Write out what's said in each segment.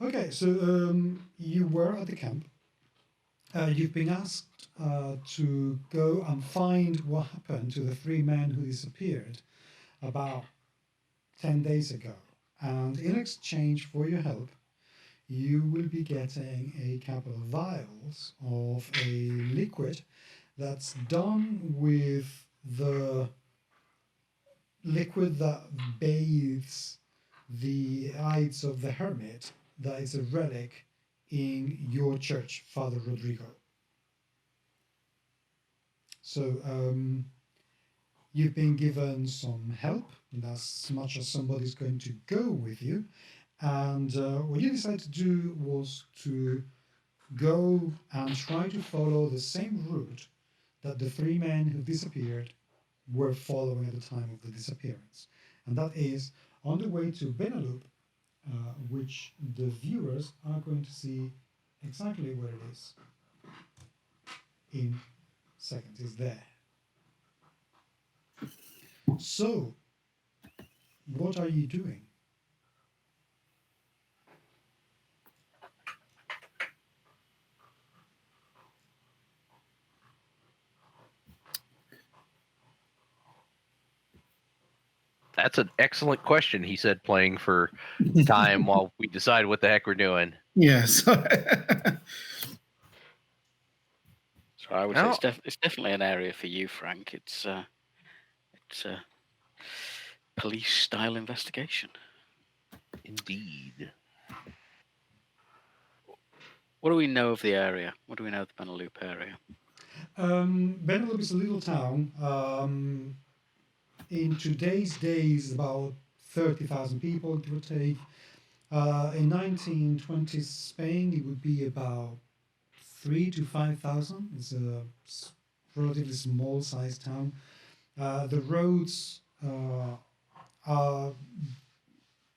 Okay, so you were at the camp. You've been asked to go and find what happened to the three men who disappeared about 10 days ago. And in exchange for your help, you will be getting a couple of vials of a liquid that's done with the liquid that bathes the Ides of the Hermit, that is a relic in your church, Father Rodrigo. So you've been given some help, and as much as somebody's going to go with you. And what you decided to do was to go and try to follow the same route that the three men who disappeared were following at the time of the disappearance. And that is on the way to Benelux, which the viewers are going to see exactly where it is in seconds. It's there. So, what are you doing? That's an excellent question, he said, playing for time while we decide what the heck we're doing. Yes. So I would say it's definitely an area for you, Frank. It's a police-style investigation. Indeed. What do we know of the area? What do we know of the Benelux area? Benelux is a little town. In today's days, about 30,000 people, give or take. In 1920s Spain, it would be about 3 to 5,000. It's a relatively small-sized town. The roads are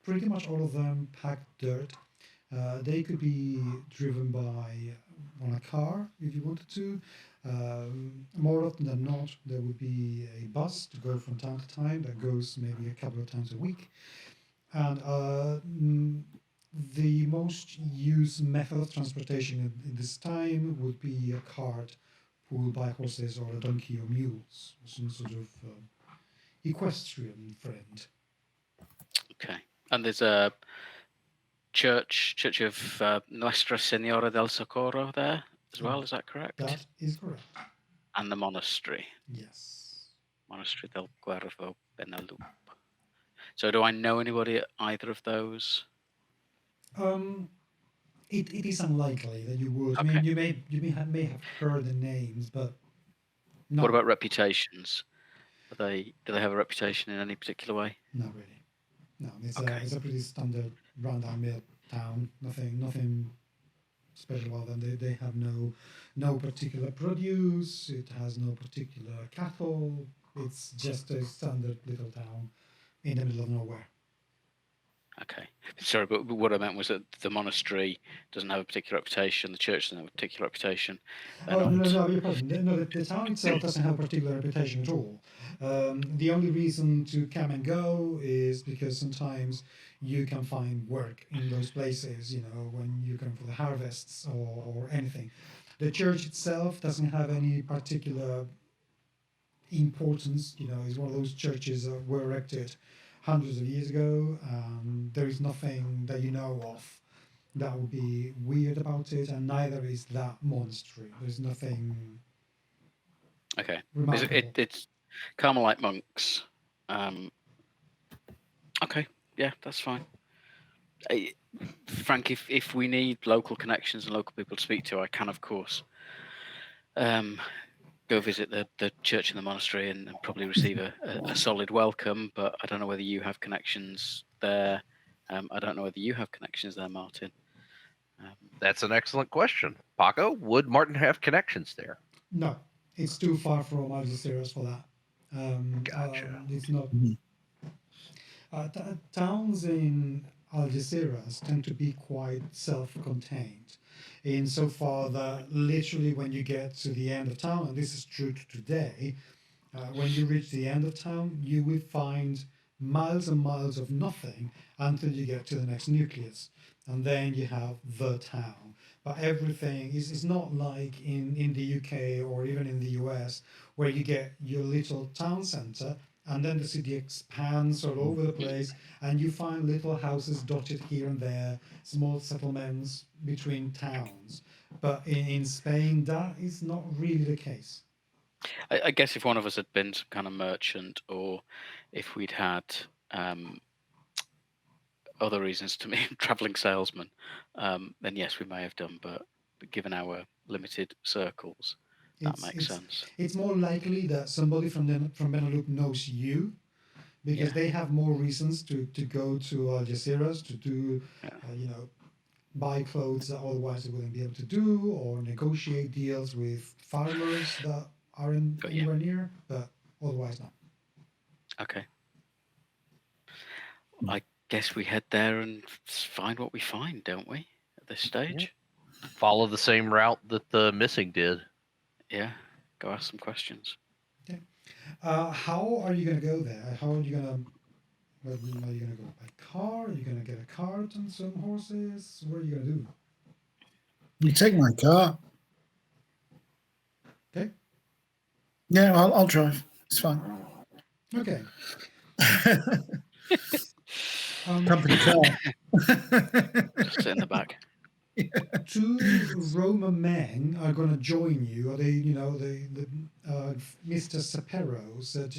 pretty much all of them packed dirt. They could be driven by on a car if you wanted to. More often than not, there would be a bus to go from time to time that goes maybe a couple of times a week. And the most used method of transportation in this time would be a cart pulled by horses or a donkey or mules, some sort of equestrian friend. Okay. And there's a church of Nuestra Senora del Socorro there as well, is that correct? That is correct. And the monastery. Yes. Monastery del Cuervo Benelux. So do I know anybody at either of those? It is unlikely that you would. Okay. I mean, you may have heard the names, but no. What about reputations? Do they have a reputation in any particular way? Not really. No, it's Okay. a pretty standard run-down mill town. Nothing special about them. They have no particular produce. It has no particular cattle. It's just a standard little town in the middle of nowhere. Okay. Sorry, but what I meant was that the monastery doesn't have a particular reputation, the church doesn't have a particular reputation. No, you're pardon. No, the town itself doesn't have a particular reputation at all. The only reason to come and go is because sometimes you can find work in those places, when you come for the harvests or anything. The church itself doesn't have any particular importance. It's one of those churches that were erected hundreds of years ago. There is nothing that you know of that would be weird about it, and neither is that monastery. There's nothing. Okay. Remarkable. It's Carmelite monks. Okay. Yeah, that's fine. Frank, if we need local connections and local people to speak to, I can, of course, go visit the church and the monastery and probably receive a solid welcome. But I don't know whether you have connections there. I don't know whether you have connections there, Martin. That's an excellent question. Paco, would Martin have connections there? No, it's too far from Algeciras for that. Gotcha. It's not. Towns in Algeciras tend to be quite self-contained, insofar that literally when you get to the end of town, and this is true to today, when you reach the end of town, you will find miles and miles of nothing until you get to the next nucleus. And then you have the town. But everything is not like in the UK or even in the US, where you get your little town center and then the city expands all over the place and you find little houses dotted here and there, small settlements between towns. But in Spain, that is not really the case. I guess if one of us had been some kind of merchant, or if we'd had other reasons to be traveling salesman, then yes, we may have done. But given our limited circles, that makes sense. It's more likely that somebody from Benelux knows you, because they have more reasons to go to Algeciras to do, buy clothes that otherwise they wouldn't be able to do, or negotiate deals with farmers that aren't anywhere near, but otherwise not. Okay. I guess we head there and find what we find, don't we, at this stage? Follow the same route that the missing did. Yeah, go ask some questions. Okay. How are you going to go there? How are you going to... Are you going to go by car? Are you going to get a cart and some horses? What are you going to do? You take my car. Okay. Yeah, I'll drive. It's fine. Okay. Company car. Just sit in the back. Two Roma men are going to join you. Or Mr. Sapero said,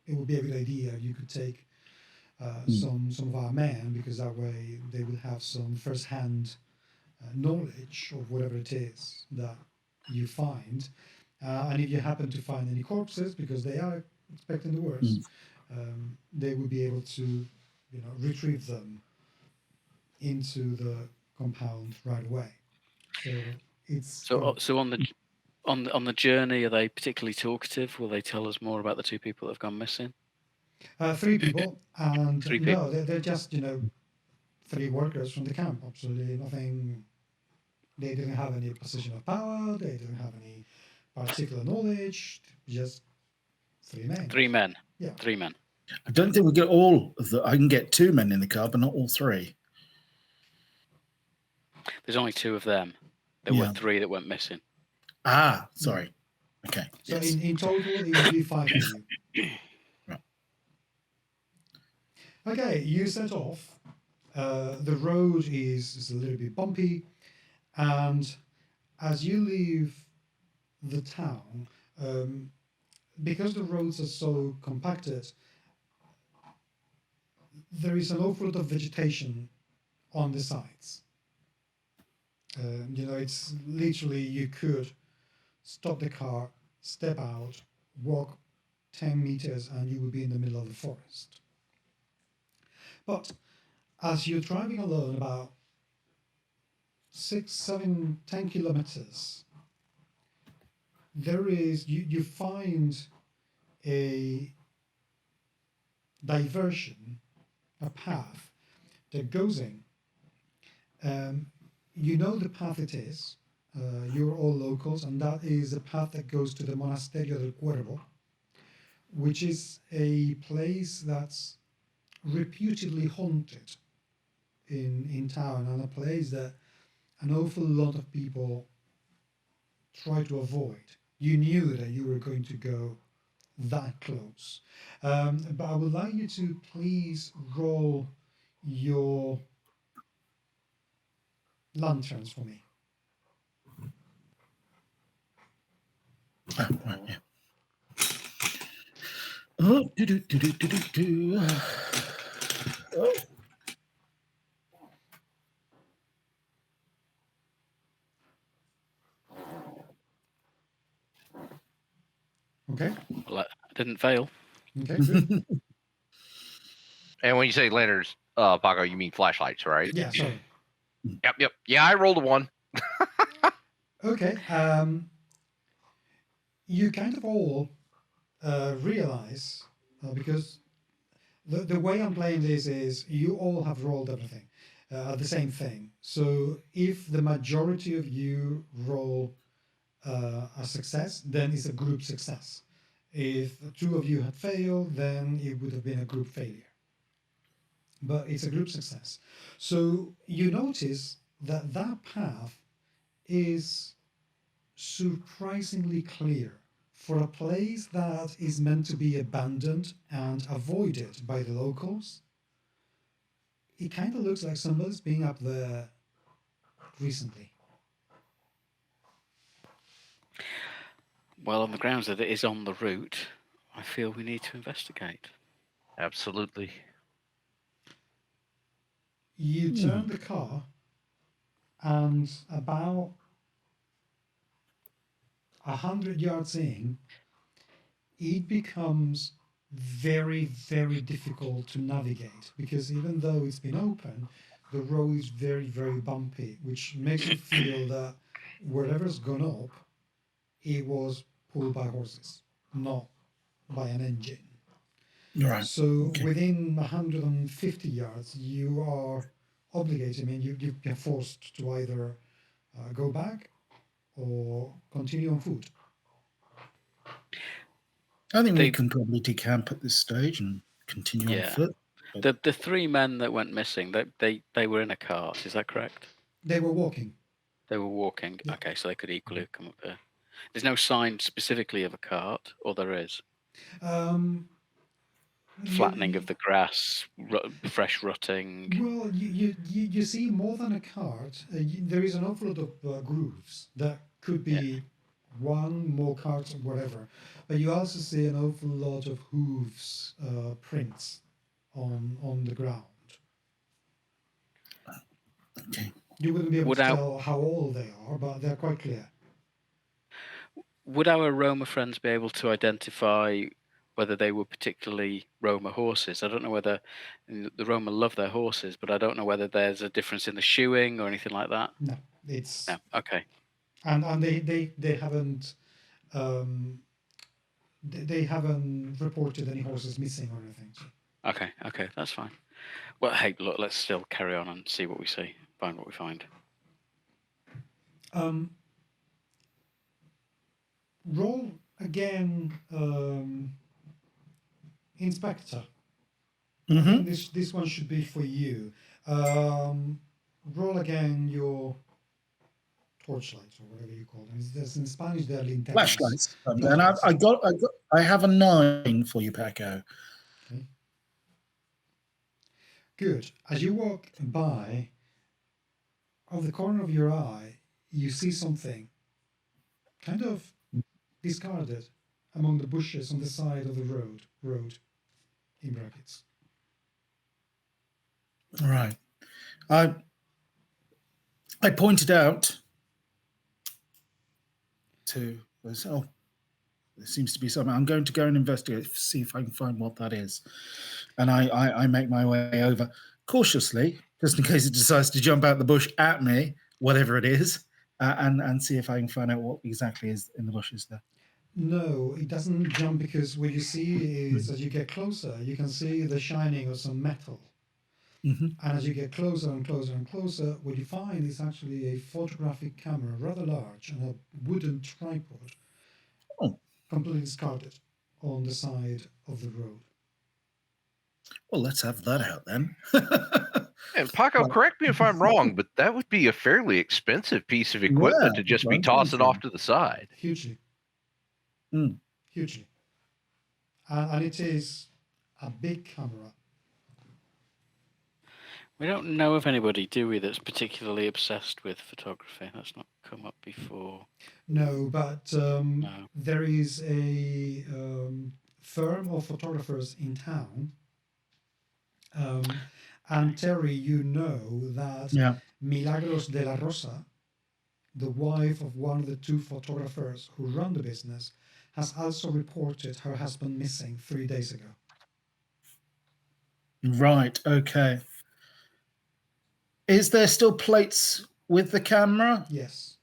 it would be a good idea if you could take some of our men, because that way they will have some first-hand knowledge of whatever it is that you find. And if you happen to find any corpses, because they are expecting the worst, they will be able to, retrieve them into the compound right away. So it's so on the journey, are they particularly talkative? Will they tell us more about the two people that have gone missing? 3 people, and Three no, they're just 3 workers from the camp. Absolutely nothing. They didn't have any position of power. They didn't have any particular knowledge. Just 3 men. 3 men. Yeah. 3 men. I don't think we get all of the. I can get 2 men in the car, but not all 3. There's only 2 of them. There were 3 that went missing. Ah, sorry. Okay. So yes. in total, it would be 5 of you. Right. Okay, you set off. The road is a little bit bumpy, and as you leave the town, because the roads are so compacted, there is an awful lot of vegetation on the sides. It's literally, you could stop the car, step out, walk 10 meters, and you would be in the middle of the forest. But as you're driving along about 6, 7, 10 kilometers, you find a diversion, a path that goes in. You know the path it is. You're all locals, and that is a path that goes to the Monasterio del Cuervo, which is a place that's reputedly haunted in town, and a place that an awful lot of people try to avoid. You knew that you were going to go that close. But I would like you to please roll your lanterns for me. Oh, right, yeah. Oh, do. Oh. Okay. Well, I didn't fail. Okay, good. And when you say lanterns, Paco, you mean flashlights, right? Yeah, sorry. Yep. Yeah, I rolled a 1. Okay. You kind of all realize, because the way I'm playing this is you all have rolled everything, the same thing. So if the majority of you roll a success, then it's a group success. If the two of you had failed, then it would have been a group failure. But it's a group success. So you notice that that path is surprisingly clear for a place that is meant to be abandoned and avoided by the locals. It kind of looks like somebody's been up there recently. Well, on the grounds that it is on the route, I feel we need to investigate. Absolutely. You turn the car, and about 100 yards in, it becomes very, very difficult to navigate because even though it's been open, the road is very, very bumpy, which makes you feel that wherever's gone up, it was pulled by horses, not by an engine. Right. So Okay. within 150 yards, you are obligated. I mean, you're forced to either go back or continue on foot. I think we They- can probably decamp at this stage and continue Yeah. on foot. The three men that went missing, they were in a cart. Is that correct? They were walking. They were walking. Yeah. Okay, so they could equally have come up here. There's no sign specifically of a cart, or there is flattening of the grass, fresh rutting. Well, you see more than a cart. There is an awful lot of grooves that could be one more carts or whatever, but you also see an awful lot of hooves prints on the ground. Okay. You wouldn't be able to Would tell how old they are, but they're quite clear. Would our Roma friends be able to identify whether they were particularly Roma horses? I don't know whether the Roma love their horses, but I don't know whether there's a difference in the shoeing or anything like that. No, it's No. Okay. and they haven't they haven't reported any horses missing or anything. So. Okay, that's fine. Well, hey, look, let's still carry on and see what we see, find what we find. Roll again, Inspector. I think this one should be for you. Roll again your torchlight or whatever you call them. There's in Spanish they're linternas. Flashlights. And I have a 9 for you, Paco. Okay. Good. As you walk by, out of the corner of your eye, you see something kind of discarded among the bushes on the side of the road in brackets. Right. I pointed out to this, there seems to be something. I'm going to go and investigate, see if I can find what that is. And I make my way over cautiously, just in case it decides to jump out the bush at me, whatever it is, and see if I can find out what exactly is in the bushes there. No, it doesn't jump because what you see is as you get closer, you can see the shining of some metal. And as you get closer and closer and closer, what you find is actually a photographic camera, rather large, and a wooden tripod, completely discarded on the side of the road. Well, let's have that out then. And Paco, correct me if I'm wrong, but that would be a fairly expensive piece of equipment to just be tossing off to the side. Hugely. Hugely. And it is a big camera. We don't know of anybody, do we, that's particularly obsessed with photography. That's not come up before. No, but there is a firm of photographers in town. And Terry, you know that Milagros de la Rosa, the wife of one of the two photographers who run the business, has also reported her husband missing 3 days ago. Right, okay. Is there still plates with the camera? Yes.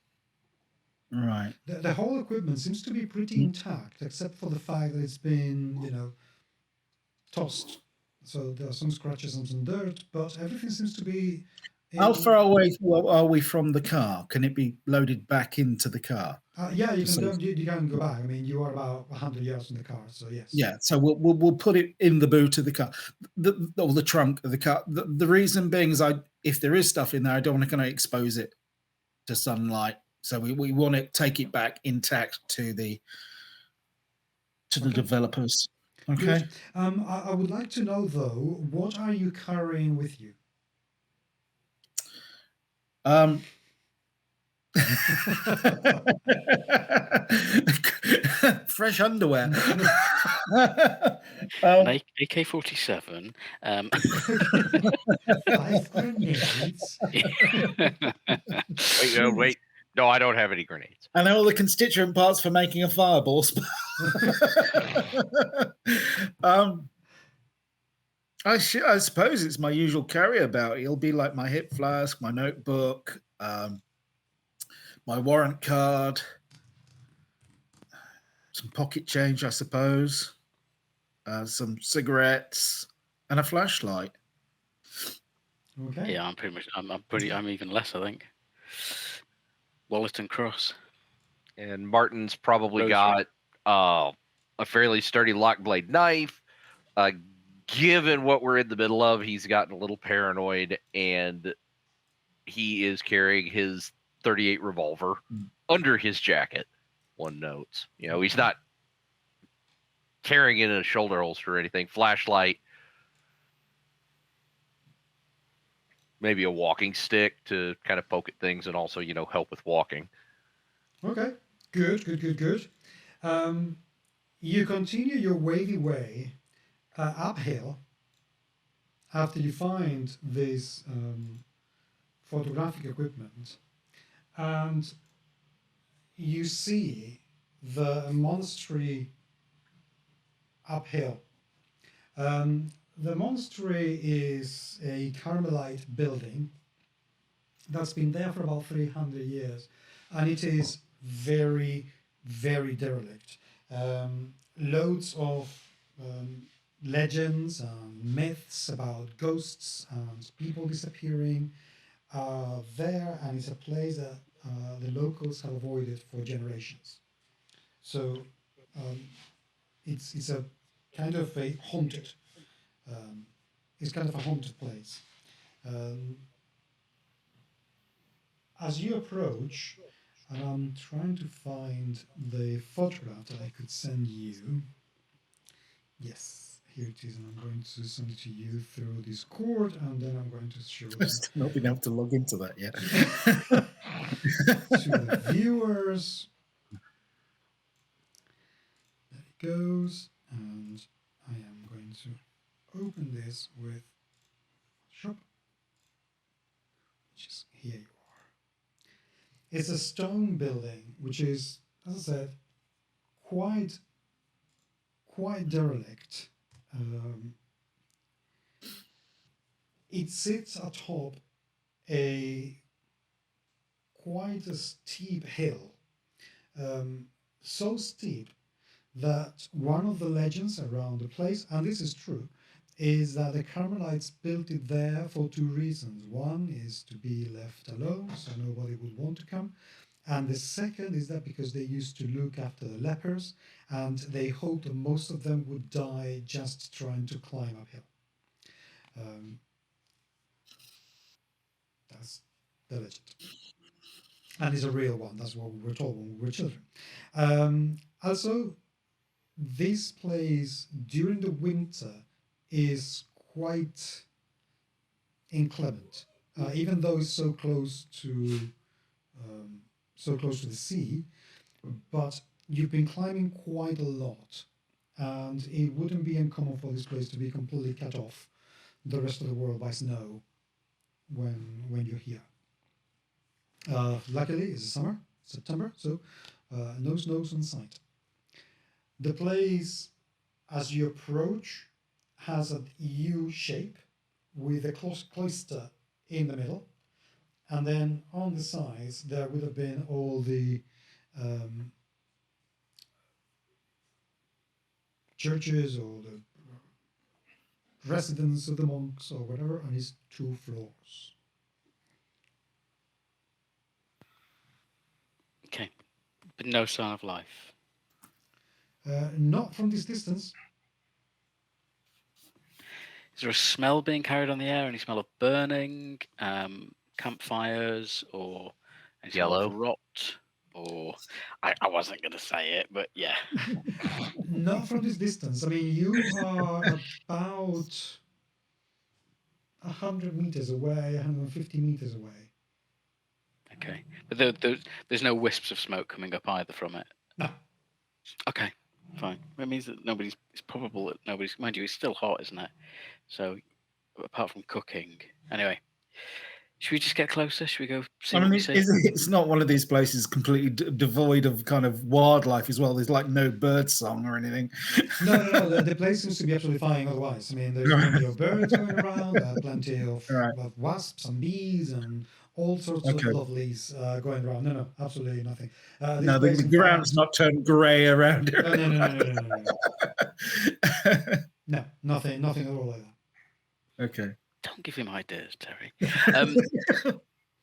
Right. The whole equipment seems to be pretty intact, except for the fact that it's been, tossed. So there are some scratches and some dirt, but everything seems to be How far away are we from the car? Can it be loaded back into the car? Yeah, you can go back. I mean, you are about 100 yards from the car, so yes. Yeah, so we'll put it in the boot of the car, or the trunk of the car. The reason being is if there is stuff in there, I don't want to kind of expose it to sunlight. So we want to take it back intact to the developers. Okay. Good. I would like to know though, what are you carrying with you? Fresh underwear. An AK-47. 5 grenades. Wait. No, I don't have any grenades. And all the constituent parts for making a fireball. I suppose it's my usual carry-about. It'll be like my hip flask, my notebook, my warrant card, some pocket change, I suppose, some cigarettes, and a flashlight. Okay. Yeah, I'm pretty much. I'm even less, I think. Wallet and cross. And Martin's probably Rosary. got a fairly sturdy lock blade knife. Given what we're in the middle of, he's gotten a little paranoid, and he is carrying his .38 revolver under his jacket. One notes, he's not carrying it in a shoulder holster or anything. Flashlight, maybe a walking stick to kind of poke at things and also, help with walking. Okay. Good. You continue your wavy way uphill after you find this photographic equipment, and you see the monastery uphill. The monastery is a Carmelite building that's been there for about 300 years, and it is very, very derelict. Loads of legends and myths about ghosts and people disappearing are there, and it's a place that the locals have avoided for generations. So it's a kind of a haunted. It's kind of a haunted place. As you approach, and I'm trying to find the photograph that I could send you. Yes, here it is, and I'm going to send it to you through Discord, and then I'm going to show it I've not been able to log into that yet. to the viewers. There it goes, and I am going to open this with Shop, which is here you are. It's a stone building, which is, as I said, quite derelict. It sits atop quite a steep hill, so steep that one of the legends around the place, and this is true, is that the Carmelites built it there for 2 reasons. One is to be left alone, so nobody would want to come. And the second is that because they used to look after the lepers, and they hoped that most of them would die just trying to climb uphill. That's the legend. And it's a real one. That's what we were told when we were children. Also, this place during the winter is quite inclement, even though it's so close to the sea. But you've been climbing quite a lot, and it wouldn't be uncommon for this place to be completely cut off the rest of the world by snow when you're here. Luckily, it's summer, September, so no snows in sight. The place, as you approach, has a U shape with a cloister in the middle, and then on the sides there would have been all the churches or the residence of the monks or whatever, and it's 2 floors. But no sign of life. Not from this distance. Is there a smell being carried on the air? Any smell of burning, campfires, or any smell of Yellow. rot? Or I wasn't going to say it, but yeah. Not from this distance. I mean, you are about 100 meters away, 150 meters away. Okay, but there's no wisps of smoke coming up either from it. No. Okay, fine. That means that it's probable that nobody's. Mind you, it's still hot, isn't it? So, apart from cooking, anyway. Should we just get closer? Should we go see what we see? It's not one of these places completely devoid of kind of wildlife as well. There's like no bird song or anything. No. The place seems to be absolutely fine otherwise. I mean, there's plenty of birds going around, plenty of wasps and bees and all sorts of lovelies going around. No, absolutely nothing. No, the ground's not turned grey around here. No, nothing at all like that. Okay. Don't give him ideas, Terry.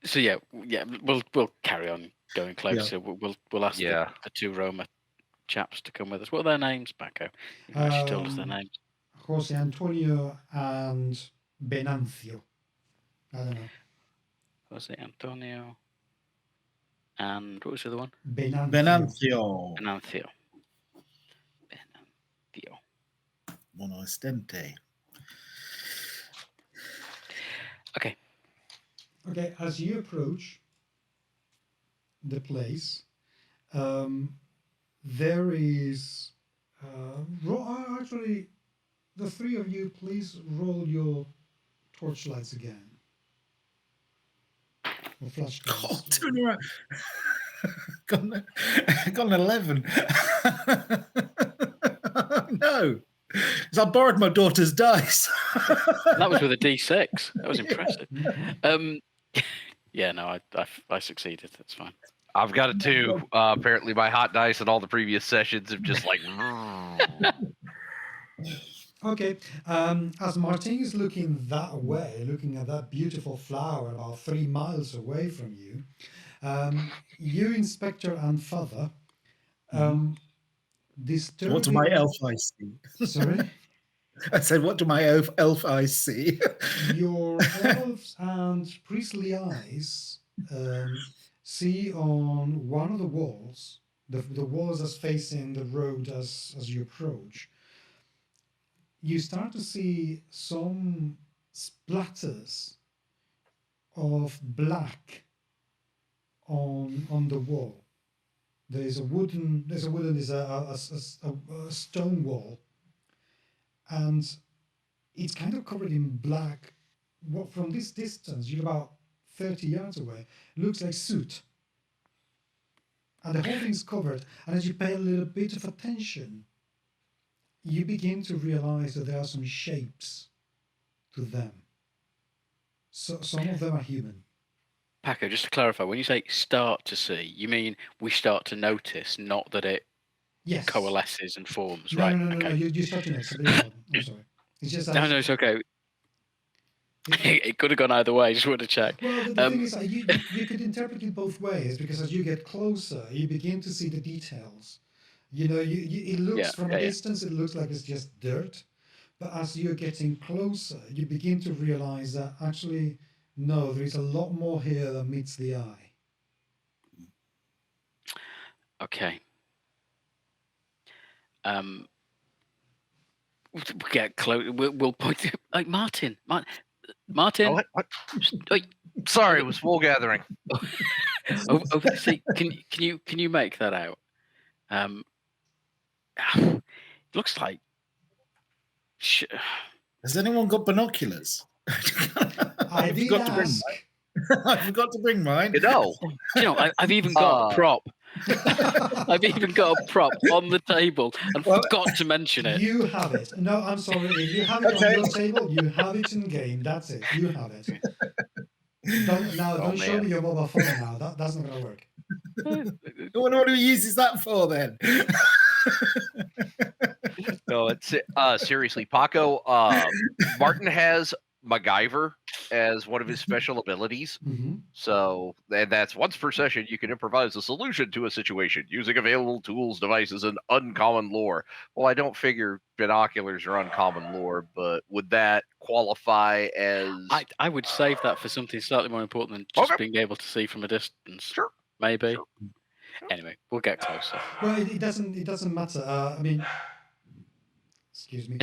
So yeah, we'll carry on going closer. Yeah. We'll ask the two Roma chaps to come with us. What are their names, Paco? You actually told us their names. Jose Antonio and Venancio. I don't know. Jose Antonio and what was the other one? Venancio. Monoestente. Okay, as you approach the place, there is... actually, the three of you, please roll your torchlights again. Or flashlights. Oh, turn around. Got an 11. No. Because I borrowed my daughter's dice. That was with a D6. That was impressive. Yeah, no, I succeeded. That's fine. I've got a 2. Apparently, my hot dice in all the previous sessions have just like. Okay, as Martin is looking that way, looking at that beautiful flower about 3 miles away from you, you, Inspector and Father, disturbing... What do my elf eyes see? Sorry? I said, what do my elf eyes see? Your elves and priestly eyes see on one of the walls, the walls that's facing the road as you approach, you start to see some splatters of black on the wall. There's a stone wall, and it's kind of covered in black. What from this distance, you're about 30 yards away, looks like soot. And the whole thing's covered. And as you pay a little bit of attention, you begin to realize that there are some shapes to them. So some of them are human. Paco, just to clarify, when you say start to see, you mean we start to notice, not that it coalesces and forms, right? No, you start to notice. I'm sorry. It's just no, it's okay. It could have gone either way. Just want to check. Well, the thing is, you could interpret it both ways, because as you get closer, you begin to see the details. You know, it looks from a distance, it looks like it's just dirt. But as you're getting closer, you begin to realize that actually, no, there is a lot more here than meets the eye. Okay. We'll get close. We'll point to, like Martin. Oh, what? Wait. Sorry, it was wool gathering. See, can you make that out? Looks like. Has anyone got binoculars? I forgot to bring mine. I forgot to bring mine. You know, I've even got a prop. I've even got a prop on the table and forgot to mention it. You have it. No, I'm sorry. If you have it on your table, you have it in game. That's it. You have it. Don't show me your mobile phone now. That's not going to work. What do we use that for then? No, it's seriously, Paco. Martin has MacGyver as one of his special abilities. Hmm. So, and that's once per session, you can improvise a solution to a situation using available tools, devices, and uncommon lore. Well, I don't figure binoculars are uncommon lore, but would that qualify as. I would save that for something slightly more important than just Okay. being able to see from a distance. Sure. Maybe. Sure. Anyway, we'll get closer. Well, it doesn't. It doesn't matter. I mean, excuse me.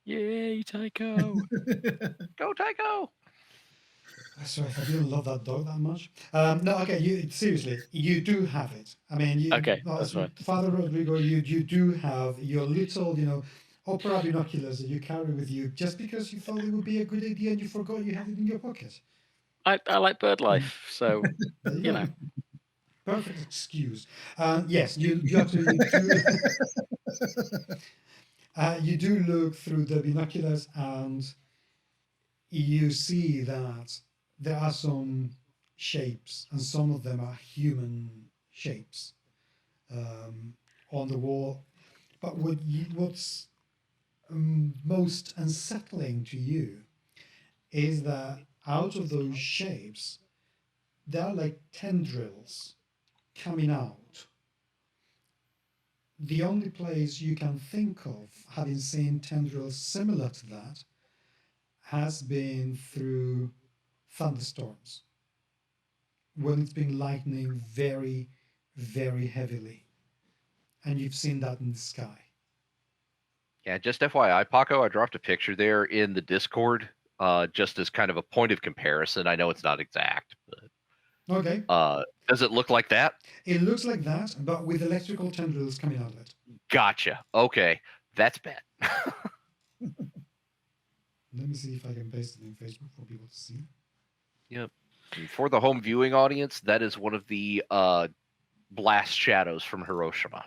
Yay, Tycho! Go, Tycho! Sorry, I didn't love that dog that much. No, okay. You seriously, you do have it. I mean, Okay, that's fine. Father Rodrigo, you do have your little, opera binoculars that you carry with you just because you thought it would be a good idea and you forgot you had it in your pocket. I like bird life, so There you you go. know. Perfect excuse. Yes, you actually do. You do look through the binoculars and you see that there are some shapes, and some of them are human shapes on the wall. But what's most unsettling to you is that out of those shapes, there are like tendrils coming out. The only place you can think of having seen tendrils similar to that has been through thunderstorms when it's been lightning very, very heavily. And you've seen that in the sky. Yeah, just FYI, Paco, I dropped a picture there in the Discord, just as kind of a point of comparison. I know it's not exact, but Okay. does it look like that? It looks like that, but with electrical tendrils coming out of it. Gotcha. Okay, that's bad. Let me see if I can paste it in Facebook for people to see. Yep. And for the home viewing audience, that is one of the blast shadows from Hiroshima.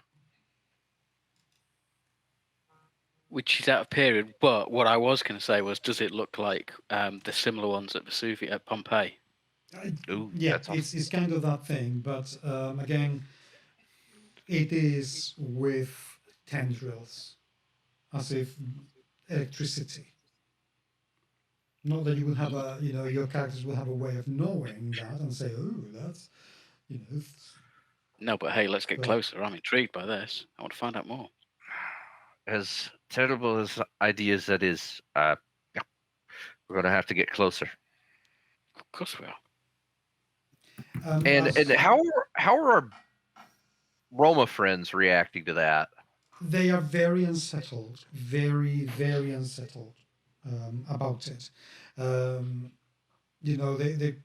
Which is out of period, but what I was going to say was, does it look like the similar ones at Vesuvius, at Pompeii? Ooh, Yeah, that's awesome. it's kind of that thing, but again, it is with tendrils, as if electricity. Not that you will have your characters will have a way of knowing that and say, oh, that's, No, but hey, let's get But- closer. I'm intrigued by this. I want to find out more. As terrible as ideas that is, yeah, we're gonna have to get closer. Of course we are. And how are our Roma friends reacting to that? they are very unsettled, very, very unsettled about it. They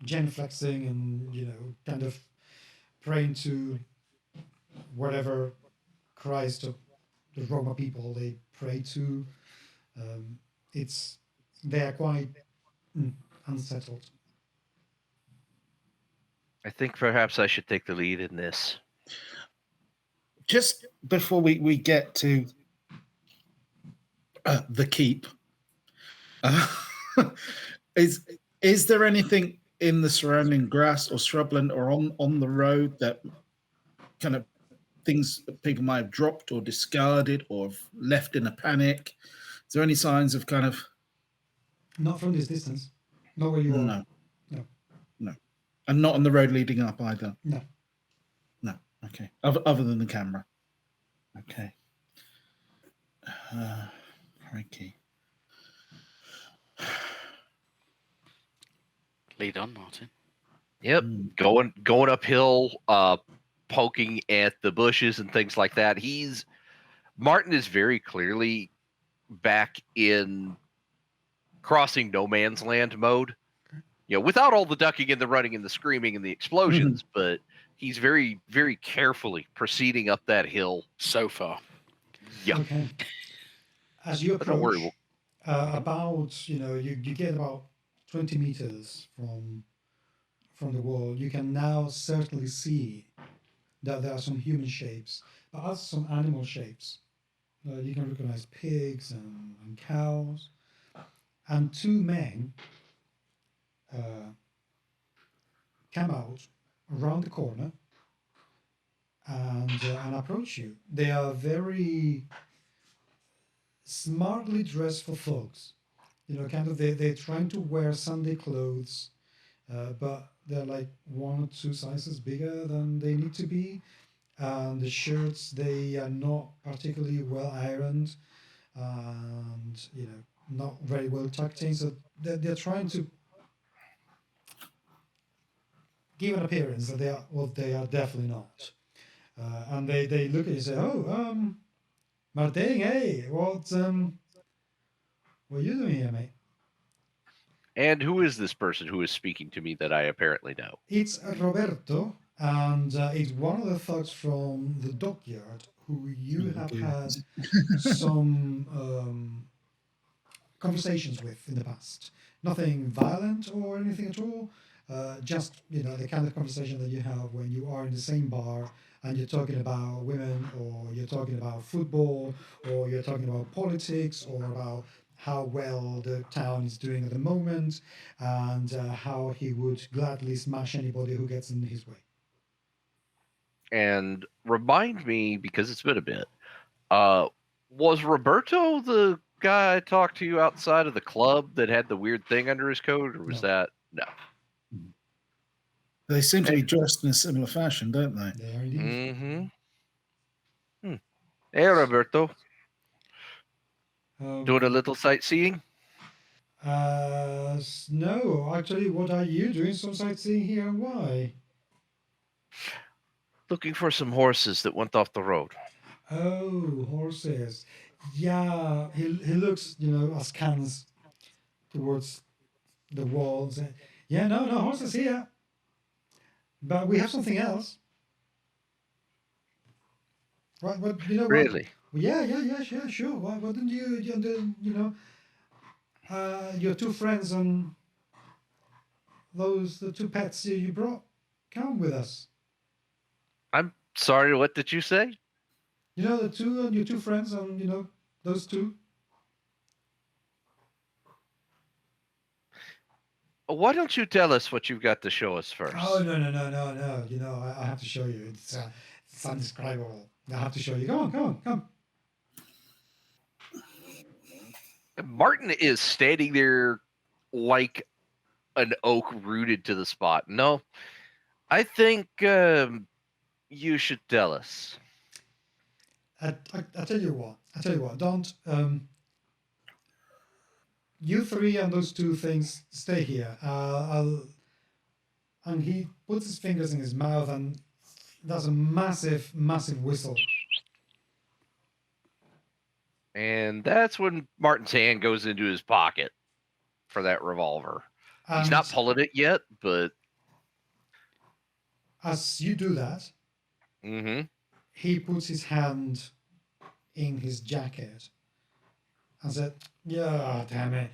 genuflexing and, kind of praying to whatever Christ of the Roma people they pray to. They are quite unsettled. I think perhaps I should take the lead in this. Just before we get to the keep, is there anything in the surrounding grass or shrubland or on the road that kind of things that people might have dropped or discarded or have left in a panic? Is there any signs of kind of... Not from this distance. Not where you are. No. No. No. And not on the road leading up either? No. No. Okay. Other than the camera. Okay. Crikey. Lead on, Martin. Yep, going uphill, poking at the bushes and things like that. Martin is very clearly back in crossing no man's land mode. Without all the ducking and the running and the screaming and the explosions, but he's very, very carefully proceeding up that hill So far. Yeah. Okay. As you But don't worry, approach, about you get about 20 meters from the wall. You can now certainly see that there are some human shapes, but also some animal shapes. You can recognize pigs and cows, and two men come out around the corner and approach you. They are very smartly dressed for thugs. Kind of they're trying to wear Sunday clothes, but they're like 1 or 2 sizes bigger than they need to be. And the shirts, they are not particularly well ironed, and not very well tucked in. So they're trying to give an appearance that they are what they are definitely not. And they look at you and say, "Oh, Martin, hey, what are you doing here, mate?" And who is this person who is speaking to me that I apparently know? It's Roberto, and it's one of the thugs from the dockyard who you have had some conversations with in the past. Nothing violent or anything at all. Just the kind of conversation that you have when you are in the same bar and you're talking about women, or you're talking about football, or you're talking about politics, or about how well the town is doing at the moment, and how he would gladly smash anybody who gets in his way. And remind me, because it's been a bit, was Roberto the guy I talked to outside of the club that had the weird thing under his coat, or was No. that no? They seem to be dressed in a similar fashion, don't they? They are indeed. Mm-hmm. Hey, Roberto, doing a little sightseeing? No, actually, what are you doing? Some sightseeing here, and why? Looking for some horses that went off the road. Oh, horses. Yeah, he looks, askance towards the walls. Yeah, no, horses here. But we have something else. What, what? Really? Well, yeah, sure. Why don't your 2 friends and the 2 pets you brought, come with us. I'm sorry, what did you say? Your 2 friends and, those 2. Why don't you tell us what you've got to show us first? Oh, no. I have to show you. It's indescribable. I have to show you. Come. Martin is standing there like an oak rooted to the spot. No, I think you should tell us. I tell you what. Don't. You 3 and those 2 things stay here. And he puts his fingers in his mouth and does a massive whistle. And that's when Martin's hand goes into his pocket for that revolver. He's not pulling it yet, but as you do that, he puts his hand in his jacket and said, "Yeah, damn it.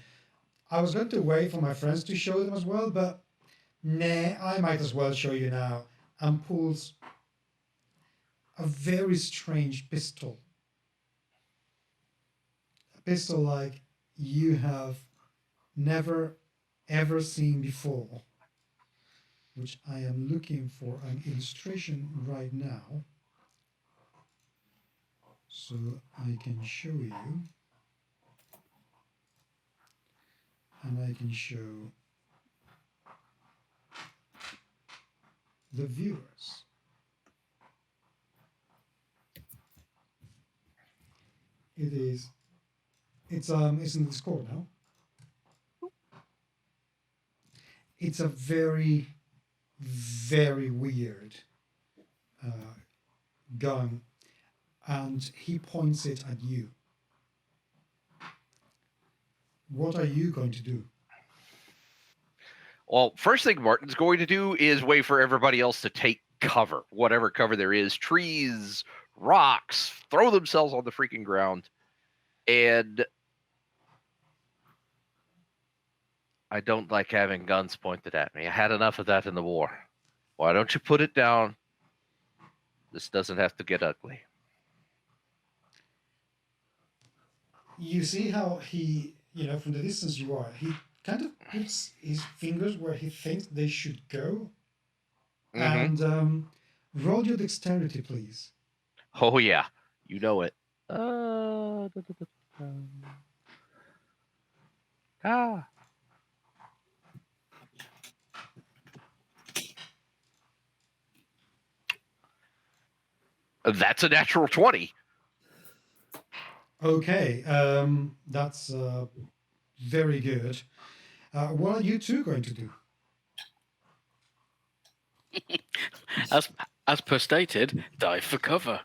I was going to wait for my friends to show them as well, but nah, I might as well show you now," and pulls a very strange pistol. A pistol like you have never ever seen before, which I am looking for an illustration right now so I can show you, and I can show the viewers. It's in the Discord now. It's a very, very weird gun, and he points it at you. What are you going to do? Well, first thing Martin's going to do is wait for everybody else to take cover, whatever cover there is, trees, rocks, throw themselves on the freaking ground. And I don't like having guns pointed at me. I had enough of that in the war. Why don't you put it down? This doesn't have to get ugly. You see how he, from the distance you are, he kind of puts his fingers where he thinks they should go. And roll your dexterity, please. Oh, yeah. You know it. Ah. That's a natural 20. Okay, that's very good. What are you two going to do? As per stated, dive for cover.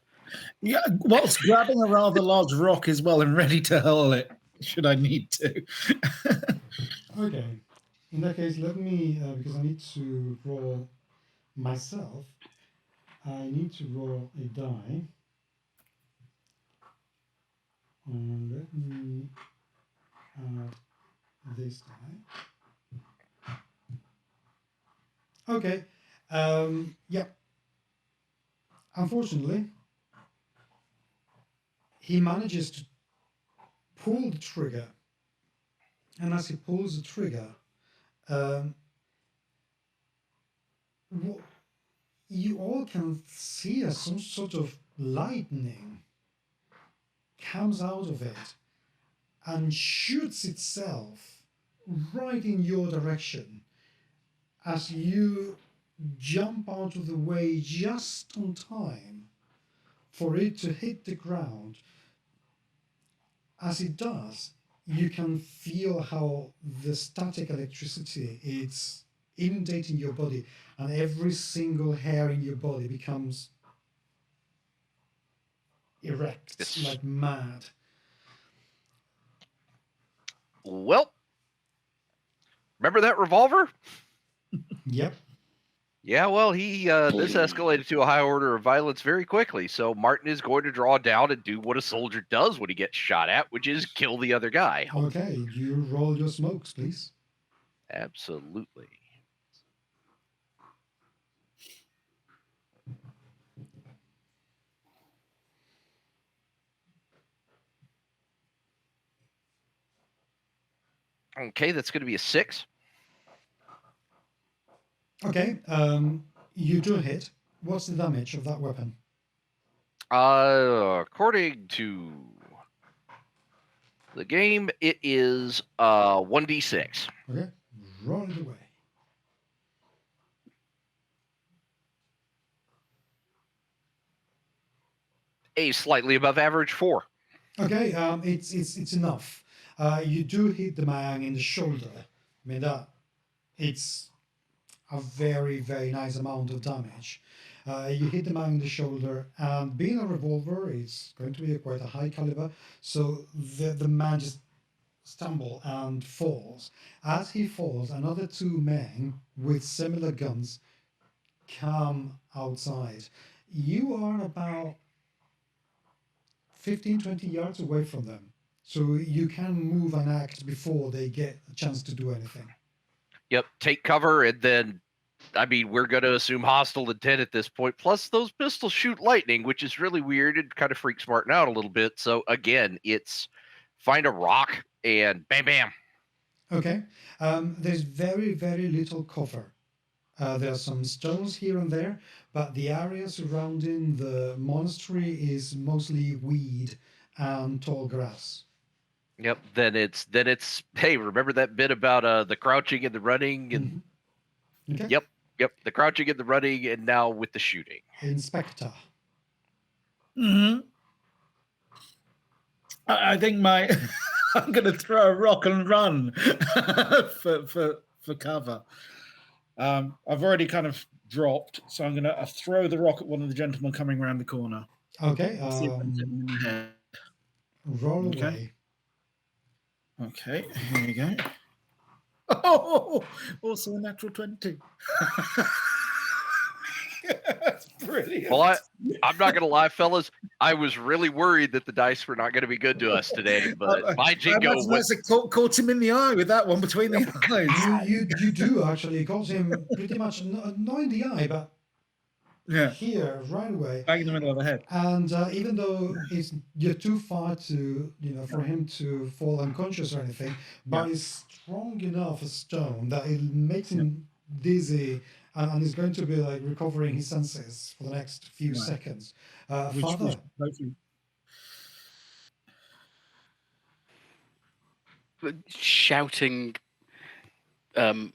Yeah, whilst grabbing a rather large rock as well and ready to hurl it, should I need to. Okay, in that case, let me, because I need to roll myself, I need to roll a die. And let me add this die. Okay, yeah. Unfortunately, he manages to pull the trigger. And as he pulls the trigger, you all can see as some sort of lightning comes out of it and shoots itself right in your direction as you jump out of the way just on time for it to hit the ground. As it does, you can feel how the static electricity is inundating your body, and every single hair in your body becomes erect like mad. Well, remember that revolver? Yep. Yeah, well, this escalated to a high order of violence very quickly. So Martin is going to draw down and do what a soldier does when he gets shot at, which is kill the other guy. Okay, you roll your smokes, please. Absolutely. Okay, that's going to be a 6. Okay, you do hit. What's the damage of that weapon? According to the game, it is 1d6. Okay, roll it away. A slightly above average 4. Okay, it's enough. You do hit the man in the shoulder. I mean that it's a very, very nice amount of damage. You hit the man in the shoulder, and being a revolver, it's going to be quite a high caliber, so the man just stumbles and falls. As he falls, another two men with similar guns come outside. You are about 15, 20 yards away from them, so you can move and act before they get a chance to do anything. Yep, take cover, and then, I mean, we're going to assume hostile intent at this point. Plus, those pistols shoot lightning, which is really weird and kind of freaks Martin out a little bit. So, again, it's find a rock and bam, bam. Okay, there's very, very little cover. There are some stones here and there, but the area surrounding the monastery is mostly weed and tall grass. Yep. Then it's hey, remember that bit about the crouching and the running and Okay. Yep, the crouching and the running, and now with the shooting. Inspector. Mm-hmm. I think I'm going to throw a rock and run for cover. I've already kind of dropped, so I'm going to throw the rock at one of the gentlemen coming around the corner. Okay. See if I can hit him in the head. Roll Okay. away. Okay, here we go. Oh, also a natural 20. That's brilliant. Well, I'm not going to lie, fellas. I was really worried that the dice were not going to be good to us today, but my jingo was caught him in the eye with that one between the eyes. You do actually caught him pretty much not in the eye, but here right away, bang in the middle of the head. And even though you're too far to for him to fall unconscious or anything, but it's strong enough a stone that it makes him dizzy. And he's going to be like recovering his senses for the next few seconds. Father. shouting, in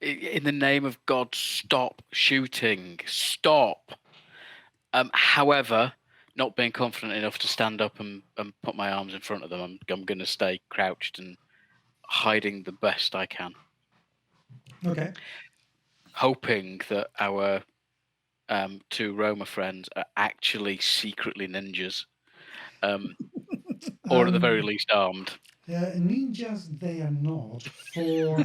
the name of God, stop shooting, stop. However, not being confident enough to stand up and put my arms in front of them, I'm going to stay crouched and hiding the best I can, Okay. hoping that our two Roma friends are actually secretly ninjas, or at the very least armed. Ninjas, they are not, for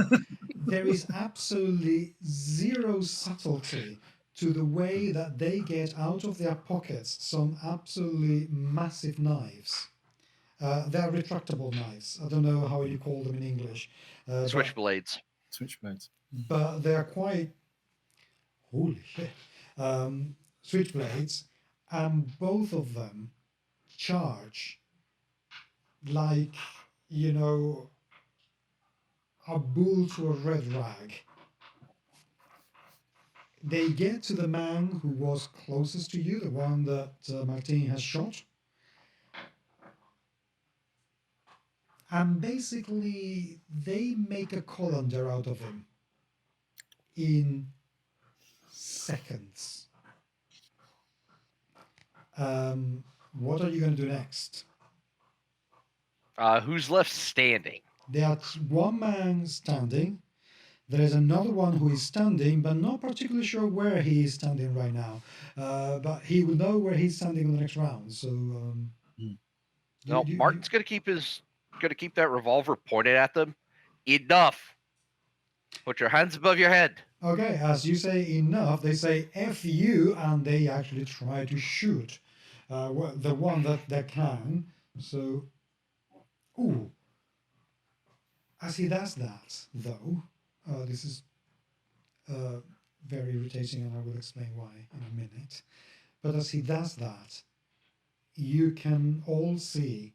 there is absolutely zero subtlety to the way that they get out of their pockets some absolutely massive knives. They're retractable knives. I don't know how you call them in English. Switchblades. Switchblades. But they're quite, holy shit, switchblades, and both of them charge like, a bull to a red rag. They get to the man who was closest to you, the one that Martin has shot, and basically they make a colander out of him in seconds. What are you going to do next? Who's left standing? There's one man standing. There is another one who is standing, but not particularly sure where he is standing right now. But he will know where he's standing in the next round. So, No, Martin's going to keep that revolver pointed at them. Enough. Put your hands above your head. Okay, as you say enough, they say F you, and they actually try to shoot the one that they can. So, ooh. As he does that, though, this is very irritating, and I will explain why in a minute. But as he does that, you can all see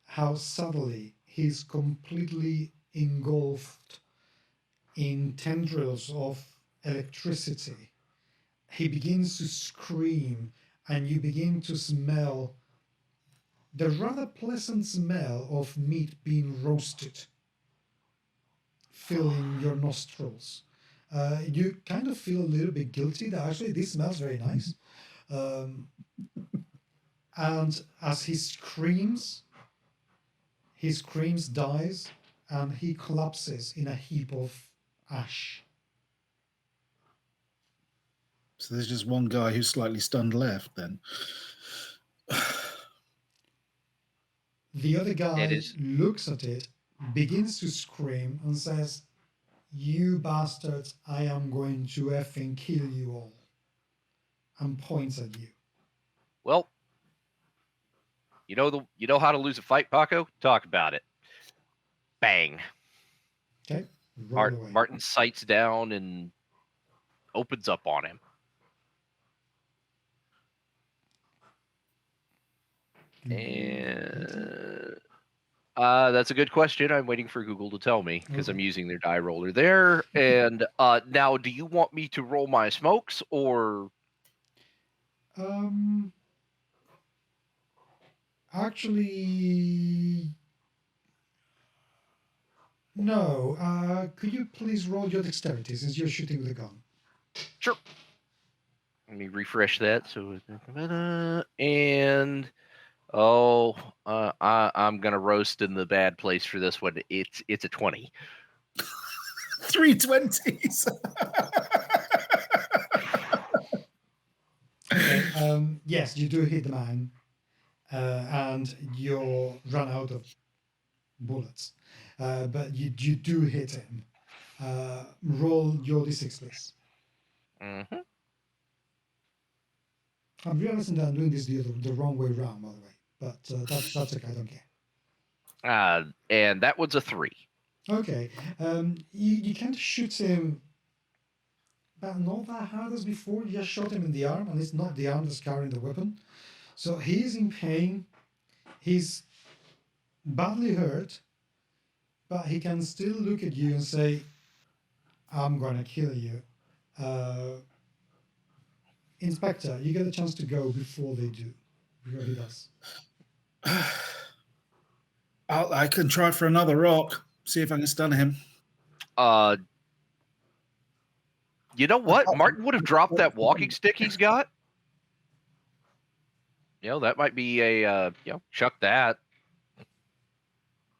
how suddenly he's completely engulfed in tendrils of electricity. He begins to scream, and you begin to smell the rather pleasant smell of meat being roasted filling your nostrils. You kind of feel a little bit guilty that actually this smells very nice. And as he screams, dies, and he collapses in a heap of ash. So there's just one guy who's slightly stunned left then. The other guy looks at it, begins to scream, and says, "You bastards, I am going to effing kill you all," and points at you. Well, you know how to lose a fight, Paco? Talk about it. Bang. Okay. Martin sights down and opens up on him. And that's a good question. I'm waiting for Google to tell me because I'm using their die roller there. And now, do you want me to roll my smokes or? Actually, no. Could you please roll your dexterity since you're shooting with a gun? Sure. Let me refresh that. So, and I'm gonna roast in the bad place for this one. It's a 20. 3 20s. Okay, yes, you do hit the man, and you run out of bullets, but you do hit him. Roll your d6, please. Mm-hmm. I'm realizing that I'm doing this the wrong way around, by the way, but that's okay. I don't care. And that was a 3. Okay, you can't shoot him, but not that hard as before. You just shot him in the arm, and it's not the arm that's carrying the weapon. So he's in pain. He's badly hurt, but he can still look at you and say, "I'm gonna kill you." Inspector, you get a chance to go before they do. Before he does. I can try for another rock. See if I can stun him. You know what? Martin would have dropped that walking stick he's got. That might be a chuck that.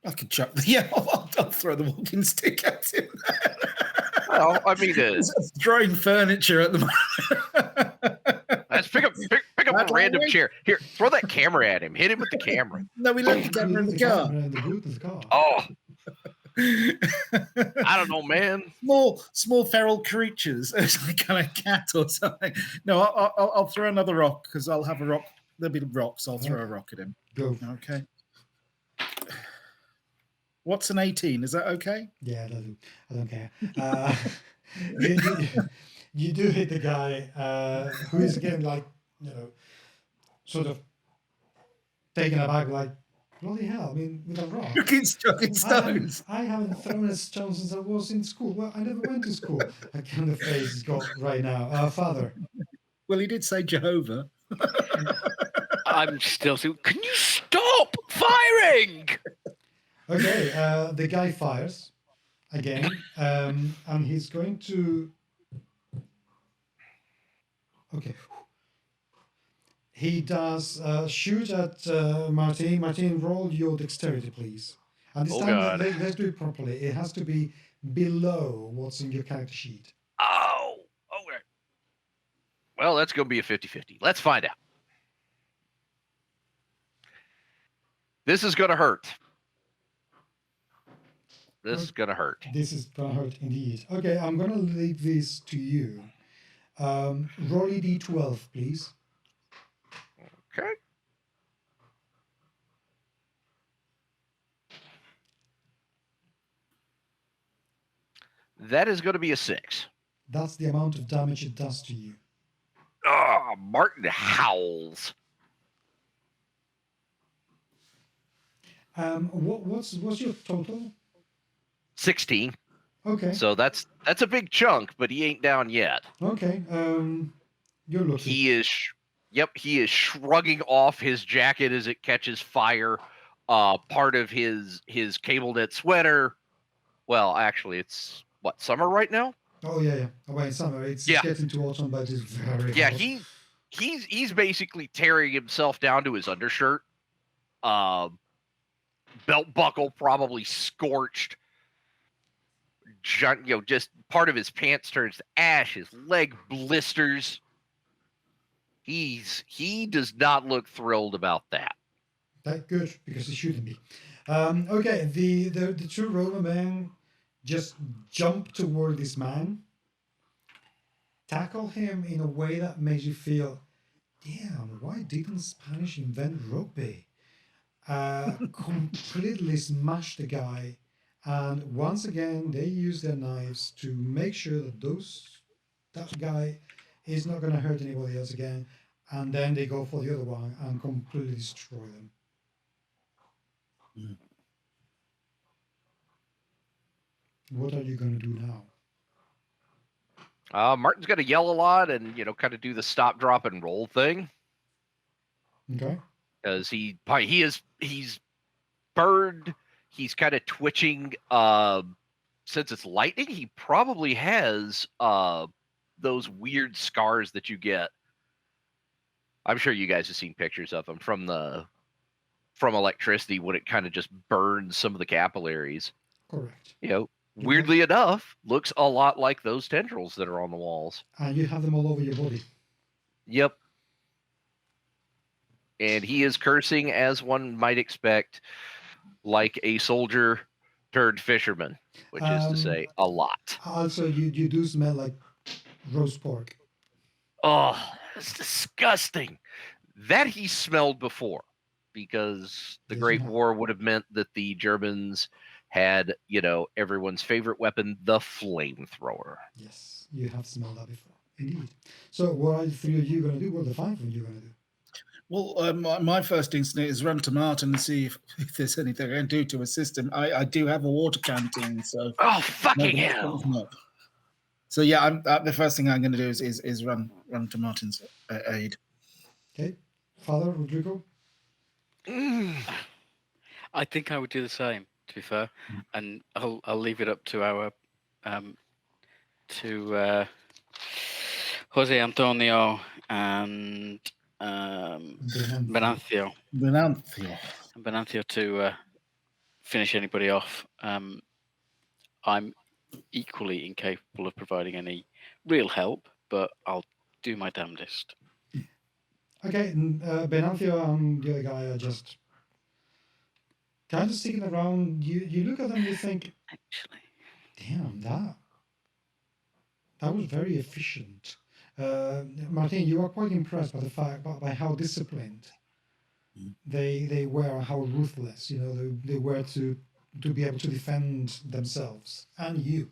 I could chuck. Yeah, I'll throw the walking stick at him. Well, I mean, It's throwing furniture at the moment. let's pick up a random chair. Here, throw that camera at him. Hit him with the camera. No, we left the camera in the car. In the boot of the car. Oh, I don't know, man. Small feral creatures, like kind of cat or something. No, I'll throw another rock because I'll have a rock. There'll be rocks. I'll throw a rock at him. Go. Okay. What's an 18? Is that okay? Yeah, I don't care. You do hit the guy who is again like, sort of taken aback, like, bloody hell, I mean, with a rock. You keep chucking stones. I haven't thrown a stone since I was in school. Well, I never went to school. That kind of face he's got right now. Father. Well, he did say Jehovah. I'm still thinking, can you stop firing? Okay, the guy fires again, and he's going to. Okay. He does shoot at Martin. Martin, roll your dexterity, please. And this time, let's do it properly. It has to be below what's in your character sheet. Oh, okay. Well, that's going to be a 50-50. Let's find out. This is going to hurt. This is going to hurt. This is going to hurt indeed. Okay, I'm going to leave this to you. Roll a d12, please. Okay. That is going to be a 6. That's the amount of damage it does to you. Oh, Martin howls. What's your total? 16. Okay. So that's a big chunk, but he ain't down yet. Okay. You're looking. He is shrugging off his jacket as it catches fire. Part of his cable knit sweater. Well, actually, it's summer right now. Oh yeah. Oh, wait, summer. It's getting to autumn, but it's very hot. He's basically tearing himself down to his undershirt. Belt buckle probably scorched. Just part of his pants turns to ash. His leg blisters. He does not look thrilled about that. That's good, because he shouldn't be. Okay, the two Roman men just jump toward this man, tackle him in a way that makes you feel, damn, why didn't Spanish invent rugby? Completely smash the guy, and once again they use their knives to make sure that that guy is not going to hurt anybody else again, and then they go for the other one and completely destroy them. What are you going to do now? Martin's going to yell a lot and kind of do the stop, drop, and roll thing. Okay. Because he's burned. He's kind of twitching. Since it's lightning, he probably has those weird scars that you get. I'm sure you guys have seen pictures of them from electricity when it kind of just burns some of the capillaries. Correct. Weirdly enough, looks a lot like those tendrils that are on the walls. And you have them all over your body. Yep. And he is cursing, as one might expect, like a soldier turned fisherman, which is to say a lot. Also, you do smell like roast pork. Oh, it's disgusting. That he smelled before, because the Great War would have meant that the Germans had, everyone's favorite weapon, the flamethrower. Yes, you have smelled that before. Indeed. So what are the three of you going to do? What are the five of you going to do? Well, my first instinct is run to Martin and see if there's anything I can do to assist him. I do have a water canteen, so... Oh, fucking hell! So yeah, the first thing I'm going to do is run to Martin's aid. Okay. Father, Rodrigo? I think I would do the same, to be fair, and I'll leave it up to our to Jose Antonio and Benancio. Venancio to finish anybody off. I'm equally incapable of providing any real help, but I'll do my damnedest. Okay, and Benancio and the other guy are just kind of sticking around. You look at them, you think, Actually, damn, that was very efficient. Martin, you are quite impressed by the fact by how disciplined they were, how ruthless. They were to be able to defend themselves and you,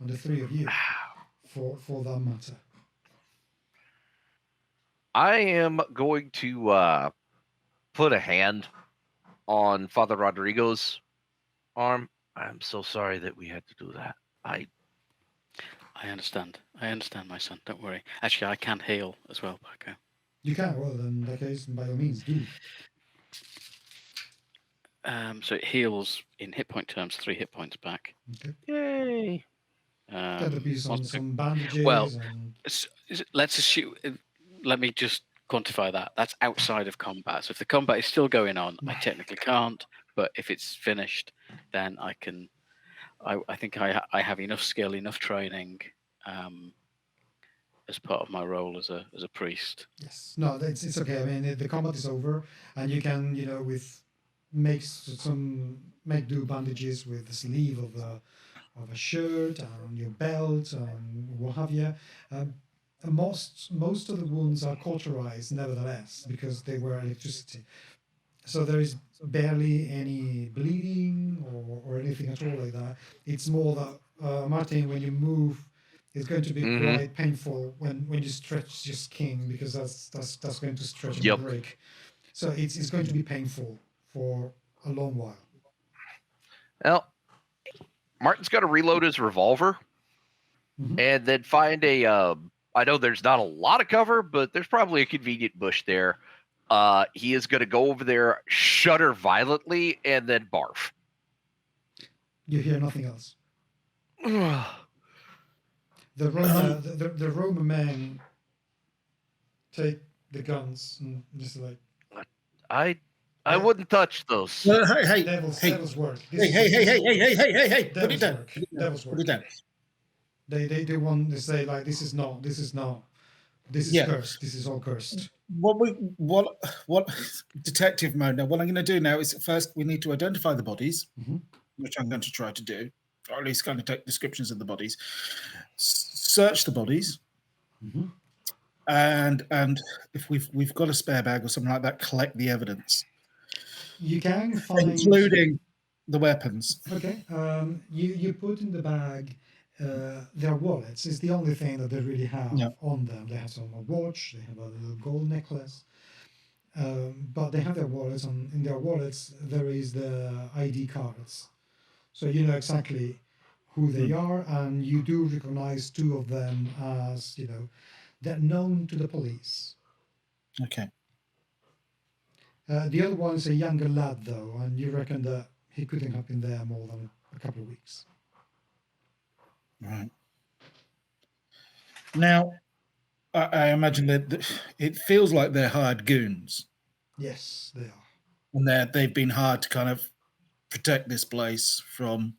and the three of you, for that matter. I am going to put a hand on Father Rodrigo's arm. I'm so sorry that we had to do that. I understand. I understand, my son. Don't worry. Actually, I can heal as well, Paco. You can. Well, then in that case, by all means, do. So it heals in hit point terms 3 hit points back. Okay. Yay! Can there be once some bandages? well, and... let's assume. Let me just quantify that. That's outside of combat. So if the combat is still going on, I technically can't. But if it's finished, then I can. I think I have enough skill, enough training, as part of my role as a priest. Yes. No, it's okay. I mean, the combat is over, and you can, make do bandages with the sleeve of a shirt and your belt and what have you. Most of the wounds are cauterized, nevertheless, because they were electricity. So there is barely any bleeding or anything at all like that. It's more that Martin, when you move, it's going to be quite painful when you stretch your skin, because that's going to stretch and break. So it's going to be painful for a long while. Well, Martin's got to reload his revolver and then find a. I know there's not a lot of cover, but there's probably a convenient bush there. He is going to go over there, shudder violently, and then barf. You hear nothing else. The Roman men take the guns and just like. I wouldn't touch those. Hey, devil's work. Hey! Put it down. Devil's work. Put it down. They want to say like this is cursed. This is all cursed. What detective mode now? What I'm going to do now is first we need to identify the bodies, which I'm going to try to do, or at least kind of take descriptions of the bodies, search the bodies, and if we've got a spare bag or something like that, collect the evidence. You can find, including the weapons. Okay. You put in the bag their wallets. It's the only thing that they really have on them. They have a watch. They have a little gold necklace. But they have their wallets. And in their wallets, there is the ID cards. So you know exactly who they are, and you do recognize two of them as, they're known to the police. Okay. The other one is a younger lad, though, and you reckon that he couldn't have been there more than a couple of weeks. Right. Now, I imagine that it feels like they're hired goons. Yes, they are. And they've been hired to kind of protect this place from...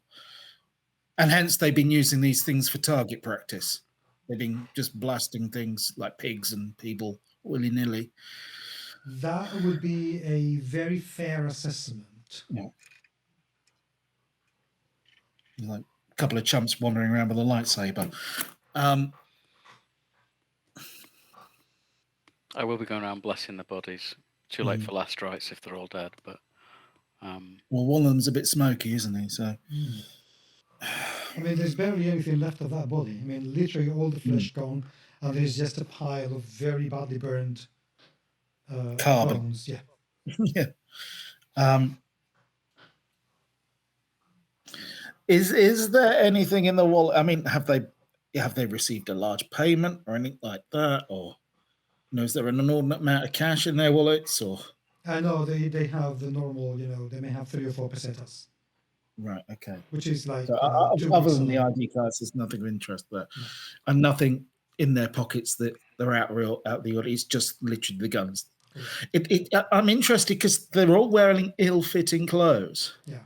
And hence they've been using these things for target practice. They've been just blasting things like pigs and people willy-nilly. That would be a very fair assessment. Yeah. Like a couple of chumps wandering around with a lightsaber. I will be going around blessing the bodies. Too late for last rites if they're all dead, but... Well, one of them's a bit smoky, isn't he? So... I mean, there's barely anything left of that body. I mean, literally all the flesh gone, and there's just a pile of very badly burned carbon. bones. Yeah. Yeah. Is there anything in the wallet? I mean, have they received a large payment or anything like that, or is there an inordinate amount of cash in their wallets? Or No, they have the normal, they may have 3 or 4 pesetas, Right. Okay. which is like, So 2 other weeks than the salary. ID cards, there's nothing of interest there, No. and nothing in their pockets that they're out the order. It's just literally the guns. Correct. I'm interested because they're all wearing ill-fitting clothes. Yeah.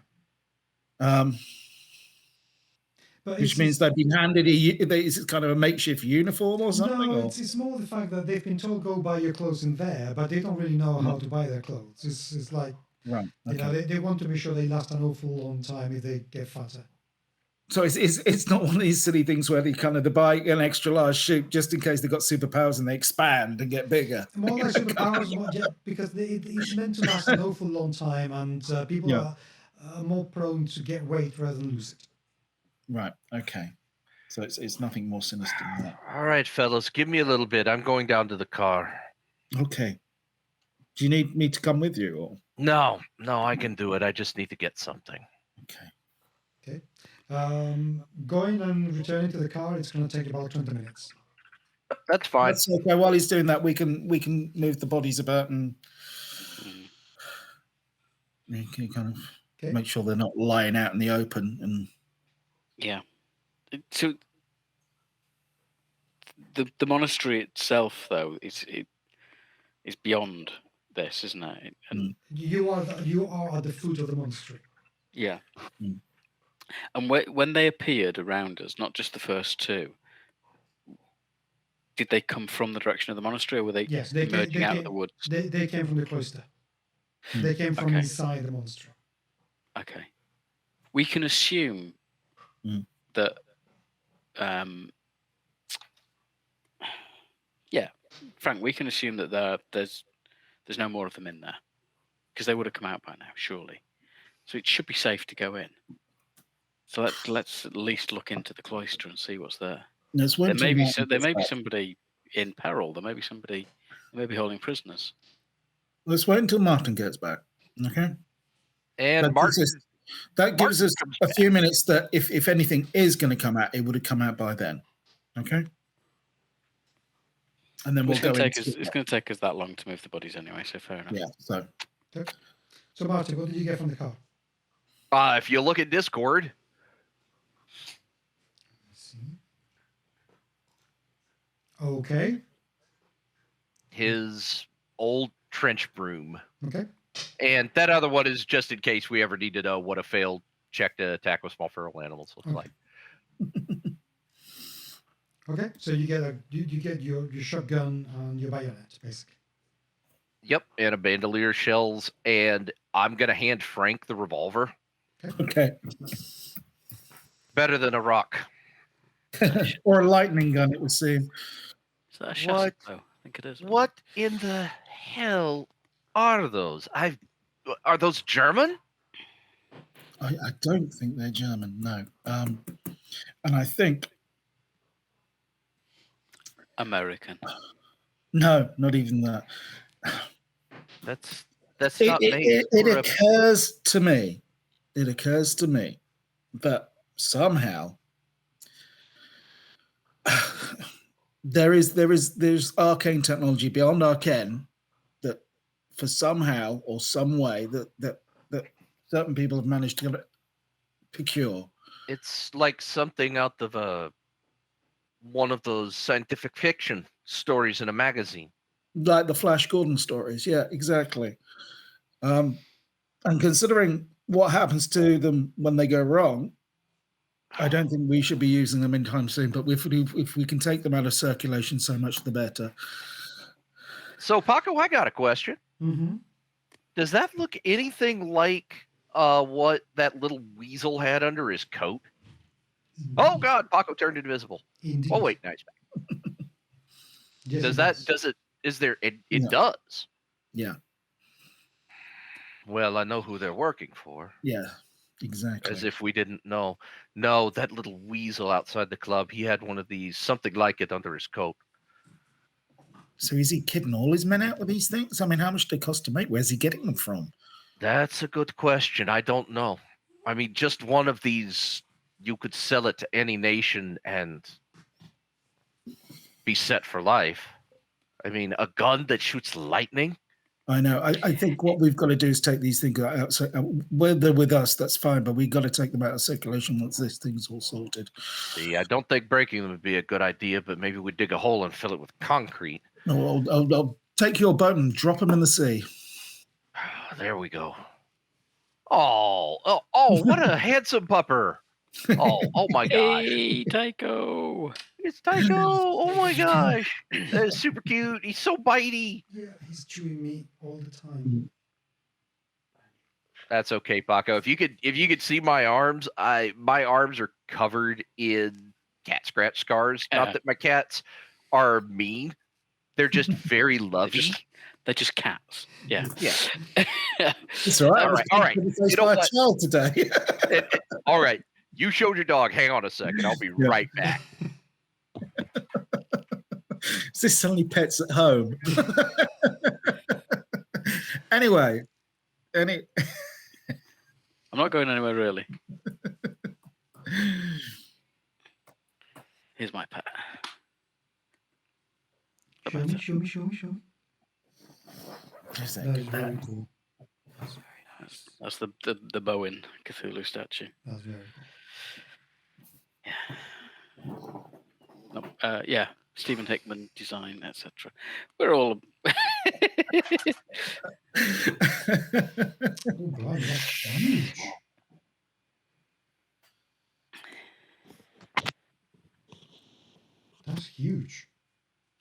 But Which means they've been handed it's kind of a makeshift uniform or something. No, Or? it's more the fact that they've been told go buy your clothes in there, but they don't really know how to buy their clothes. It's like, Right. Okay. they want to be sure they last an awful long time if they get fatter. So it's not one of these silly things where they buy an extra large suit just in case they've got superpowers and they expand and get bigger. More like superpowers, because it's meant to last an awful long time, and people Yeah. are more prone to get weight rather than lose it. Right. Okay. So it's nothing more sinister than that. All right, fellas, give me a little bit. I'm going down to the car. Okay. Do you need me to come with you? Or? No, I can do it. I just need to get something. Okay. Going and returning to the car, it's going to take about 20 minutes. That's fine. That's okay. While he's doing that, we can move the bodies about and you can kind of make sure they're not lying out in the open. And yeah, so the monastery itself, though, is beyond this, isn't it? And you are at the foot of the monastery. Yeah. And when they appeared around us, not just the first 2, did they come from the direction of the monastery, or were they emerging out of the woods? They came from the cloister. They came from inside the monastery. Okay. We can assume that, Frank, we can assume that there's no more of them in there, because they would have come out by now, surely. So it should be safe to go in. So let's at least look into the cloister and see what's there. There may be somebody in peril. There may be somebody. They may be holding prisoners. Let's wait until Martin gets back. Okay. And that gives us a few minutes that if anything is going to come out, it would have come out by then. Okay. And then it's going to take us that long to move the bodies anyway. So fair enough. Yeah. So. Okay. So Martin, what did you get from the car? If you look at Discord. Okay. His old trench broom. Okay. And that other one is just in case we ever need to know what a failed check to attack with small feral animals looks like. Okay, so you get your shotgun and your bayonet, basically. Yep, and a bandolier shells, and I'm gonna hand Frank the revolver. Okay. Better than a rock. Or a lightning gun, it would seem. Is that a shot? I think it is. What in the hell are those? Are those German? I don't think they're German, no. And I think American. No, not even that. That's not made. It occurs to me. It occurs to me that somehow there's arcane technology beyond arcane that for somehow or some way that certain people have managed to procure. It's like something out of one of those scientific fiction stories in a magazine. Like the Flash Gordon stories. Yeah, exactly. And considering what happens to them when they go wrong, I don't think we should be using them anytime soon. But if we can take them out of circulation, so much the better. So, Paco, I got a question. Mm-hmm. Does that look anything like what that little weasel had under his coat? Oh God, Paco turned invisible. Indeed. Oh wait, nice. Yes, It does. Yeah. Well, I know who they're working for. Yeah, exactly. As if we didn't know. No, that little weasel outside the club, he had one of these, something like it under his coat. So is he kidding all his men out with these things? I mean, how much do they cost to make? Where's he getting them from? That's a good question. I don't know. I mean, just one of these, you could sell it to any nation and be set for life. I mean, a gun that shoots lightning? I know. I think what we've got to do is take these things out. So whether with us, that's fine, but we've got to take them out of circulation once this thing's all sorted. See, I don't think breaking them would be a good idea, but maybe we dig a hole and fill it with concrete. No, I'll take your boat and drop them in the sea. There we go. Oh, what a handsome pupper. Oh my gosh. Hey, Tycho. It's Tycho. Oh my gosh. That is super cute. He's so bitey. Yeah, he's chewing me all the time. That's okay, Paco. If you could see my arms, my arms are covered in cat scratch scars. Not that my cats are mean. They're just very lovey. They're just cats. Yeah. Yeah. It's all right. All right. You know what? Child today. All right. You showed your dog. Hang on a second. I'll be right back. Is this only pets at home? Anyway, I'm not going anywhere really. Here's my pet. Show me. That is very cool. That's the Bowen Cthulhu statue. That's very cool. Yeah. Yeah. Stephen Hickman design, etc. We're all. Oh, blimey, that's huge. That's huge.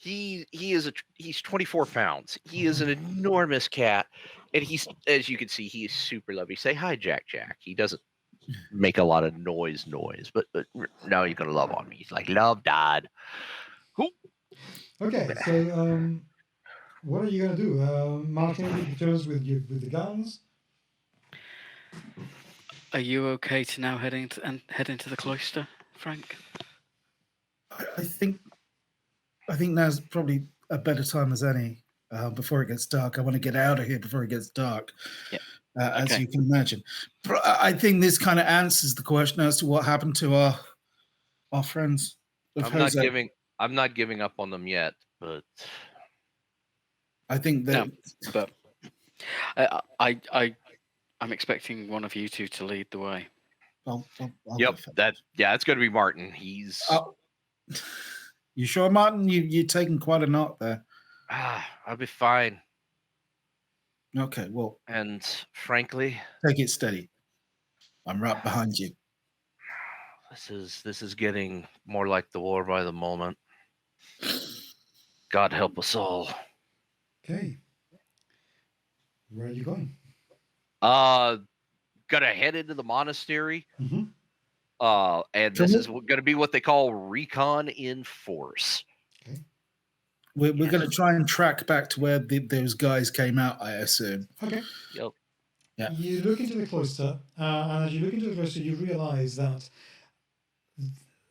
He's 24 pounds. He is an enormous cat, and he's, as you can see, he is super lovely. Say hi, Jack. He doesn't make a lot of noise, but now he's gonna love on me. He's like, love, Dad. Cool. Okay, so what are you gonna do? Martin returns with the guns. Are you okay to now head into the cloister, Frank? I think now's probably a better time as any before it gets dark. I want to get out of here before it gets dark, as you can imagine. But I think this kind of answers the question as to what happened to our friends. I'm not giving up on them yet, but I think that. No, but I'm expecting one of you two to lead the way. I'll that's going to be Martin. He's. You sure, Martin? You're taking quite a knot there. I'll be fine. Okay, well. And frankly, take it steady. I'm right behind you. This is getting more like the war by the moment. God help us all. Okay. Where are you going? Gonna head into the monastery. Mm-hmm. And this is going to be what they call recon in force. Okay. We're going to try and track back to where those guys came out, I assume. Okay. Yep. Yeah. You look into the cloister, and as you look into the cloister, you realize that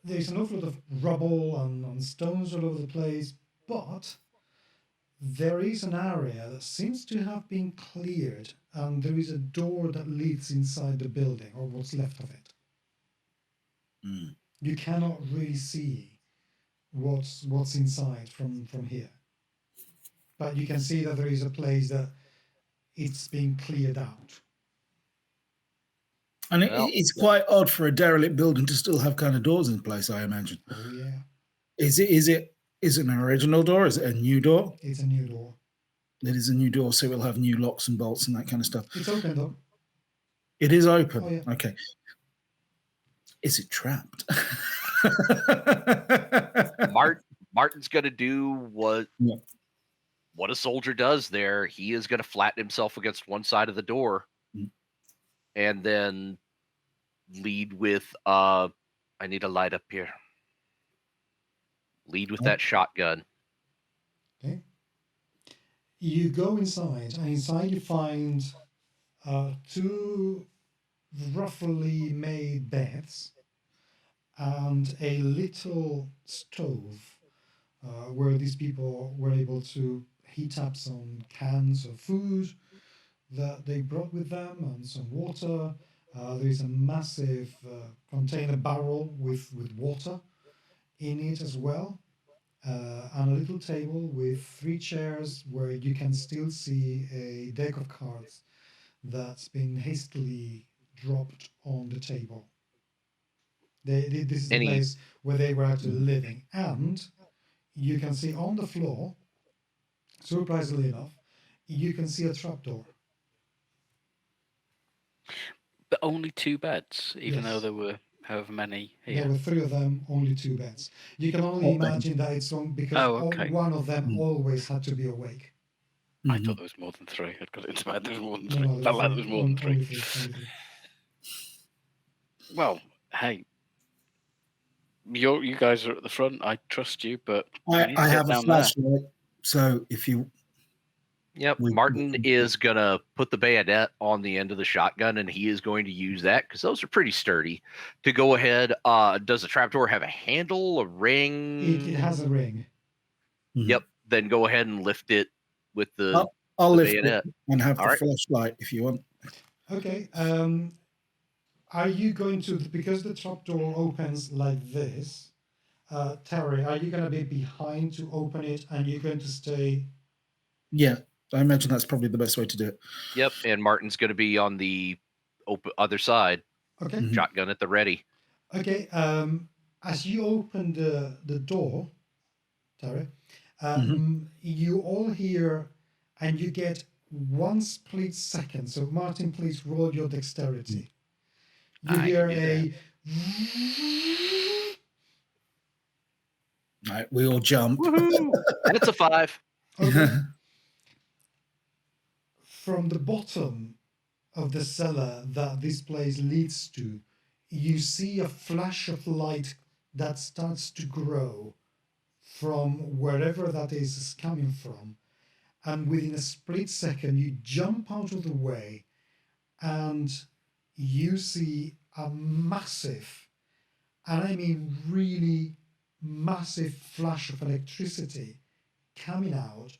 there's an awful lot of rubble and stones all over the place, but there is an area that seems to have been cleared, and there is a door that leads inside the building, or what's left of it. You cannot really see what's inside from here, but you can see that there is a place that it's being cleared out. And it's quite odd for a derelict building to still have kind of doors in place, I imagine. Oh yeah. Is it an original door? Is it a new door? It's a new door. It is a new door, so it'll have new locks and bolts and that kind of stuff. It's open though. It is open. Oh, yeah. Okay. Is it trapped? Martin's going to do what a soldier does there. He is going to flatten himself against one side of the door and then lead with, I need a light up here. Lead with that shotgun. Okay. You go inside, and inside you find two roughly made beds and a little stove where these people were able to heat up some cans of food that they brought with them and some water. There is a massive container barrel with water in it as well. and a little table with 3 chairs where you can still see a deck of cards that's been hastily dropped on the table. This is the Any place where they were actually living. And you can see on the floor, surprisingly enough, you can see a trapdoor. But only 2 beds, even though Yes. there were however many There here. were 3 of them, only 2 beds. You can only imagine that it's on because Oh, okay. one of them Mm. always had to be awake. I thought there was more than 3. I'd got it into my head there was more than No, 3. no, Felt like there was more than 3. only 3. Only 3. Well, hey, you guys are at the front. I trust you, but I have a flashlight, so if you Yep, Martin is gonna put the bayonet on the end of the shotgun, and he is going to use that because those are pretty sturdy. To go ahead, does the trapdoor have a handle, a ring? It has a ring. Yep. Then go ahead and lift it with the. I'll the lift bayonet. it and have All the right. flashlight if you want. Okay. Are you going to, because the trapdoor opens like this, Terry, are you going to be behind to open it and you're going to stay? Yeah, I imagine that's probably the best way to do it. Yep, and Martin's going to be on the other side, Okay. shotgun at the ready. Okay. As you open the door, Terry, you all hear and you get 1 split second. So Martin, please roll your dexterity. You hear a. Right, we all jump. That's a 5. Okay. From the bottom of the cellar that this place leads to, you see a flash of light that starts to grow from wherever that is coming from. And within a split second, you jump out of the way and you see a massive, and I mean really massive, flash of electricity coming out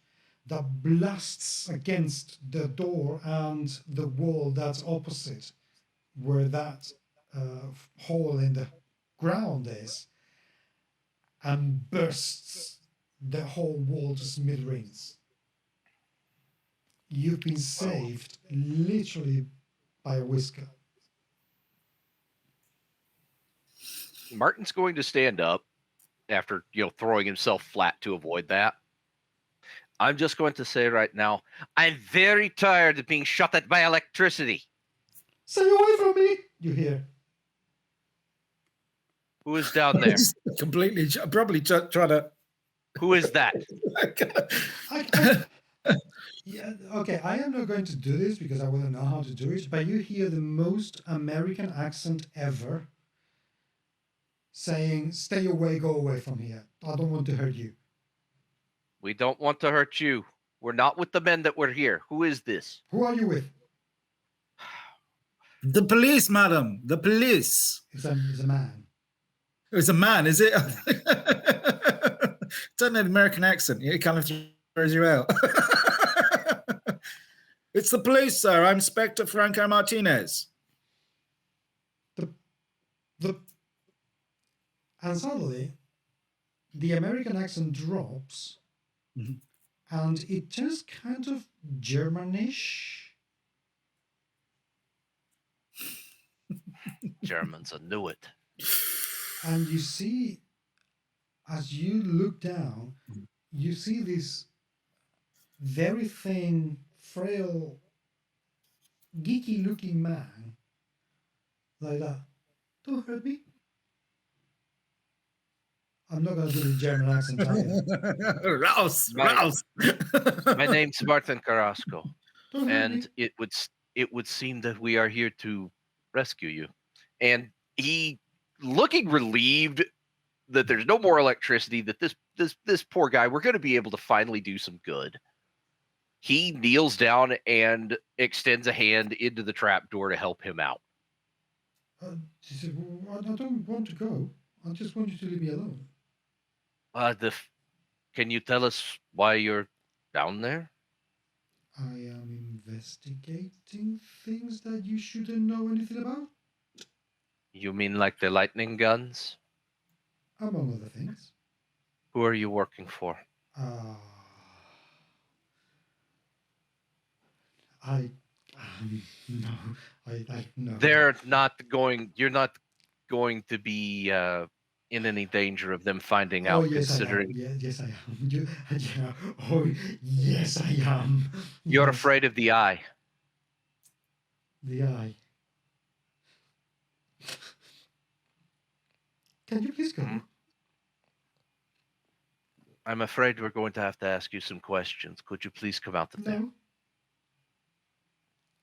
that blasts against the door and the wall that's opposite where that hole in the ground is, and bursts the whole wall to smithereens. You've been saved literally by a whisker. Martin's going to stand up after throwing himself flat to avoid that. I'm just going to say right now, I'm very tired of being shot at by electricity. Stay away from me! You hear. Who is down there? Completely, probably try to. Who is that? Yeah, okay, I am not going to do this because I wouldn't know how to do it, but you hear the most American accent ever saying, stay away, go away from here. I don't want to hurt you. We don't want to hurt you. We're not with the men that were here. Who is this? Who are you with? The police, madam. The police. It's a man. It's a man, is it? It's an American accent. It kind of throws you out. It's the police, sir. I'm Inspector Franco Martinez. And suddenly, the American accent drops, and it turns kind of Germanish. Germans, I knew it. And you see, as you look down, you see this very thin, frail, geeky-looking man like that. Don't hurt me. I'm not going to do the German accent either. Raus. My name's Martin Carrasco, Don't hurt me. and it would seem that we are here to rescue you. And he, looking relieved that there's no more electricity, that this poor guy, we're going to be able to finally do some good. He kneels down and extends a hand into the trapdoor to help him out. She said, well, I don't want to go. I just want you to leave me alone. Can you tell us why you're down there? I am investigating things that you shouldn't know anything about. You mean like the lightning guns? Among other things. Who are you working for? No, I no. They're not going. You're not going to be in any danger of them finding Oh out. yes, Considering I am. Yes, I am. Yeah. Oh yes, I am. you're Yes. afraid of the eye. The eye. Can you please go? Hmm? I'm afraid we're going to have to ask you some questions. Could you please come out of there? No.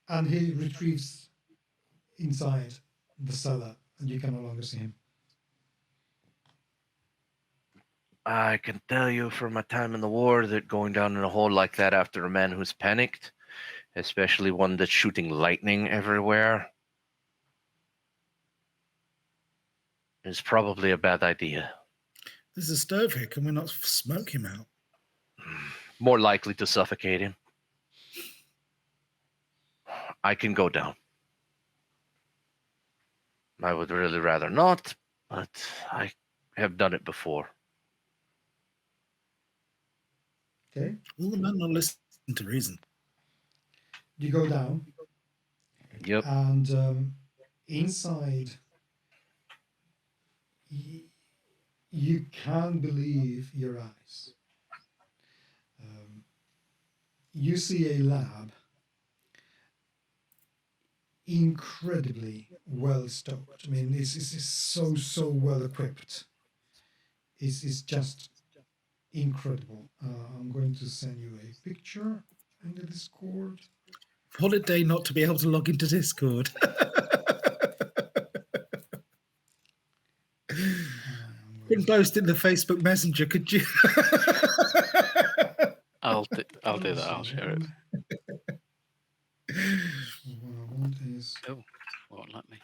And he retrieves inside the cellar, and you can no longer see him. I can tell you from my time in the war that going down in a hole like that after a man who's panicked, especially one that's shooting lightning everywhere, is probably a bad idea. There's a stove here. Can we not smoke him out? More likely to suffocate him. I can go down. I would really rather not, but I have done it before. Okay. Will the man not listen to reason? You go down. Yep. And inside, you can't believe your eyes. You see a lab incredibly well stocked. I mean, it's so well equipped. It's just incredible. I'm going to send you a picture in the Discord. Holiday not to be able to log into Discord. Couldn't post in the Facebook Messenger, could you? I'll do that. I'll share it. What I want is Oh, won't let me.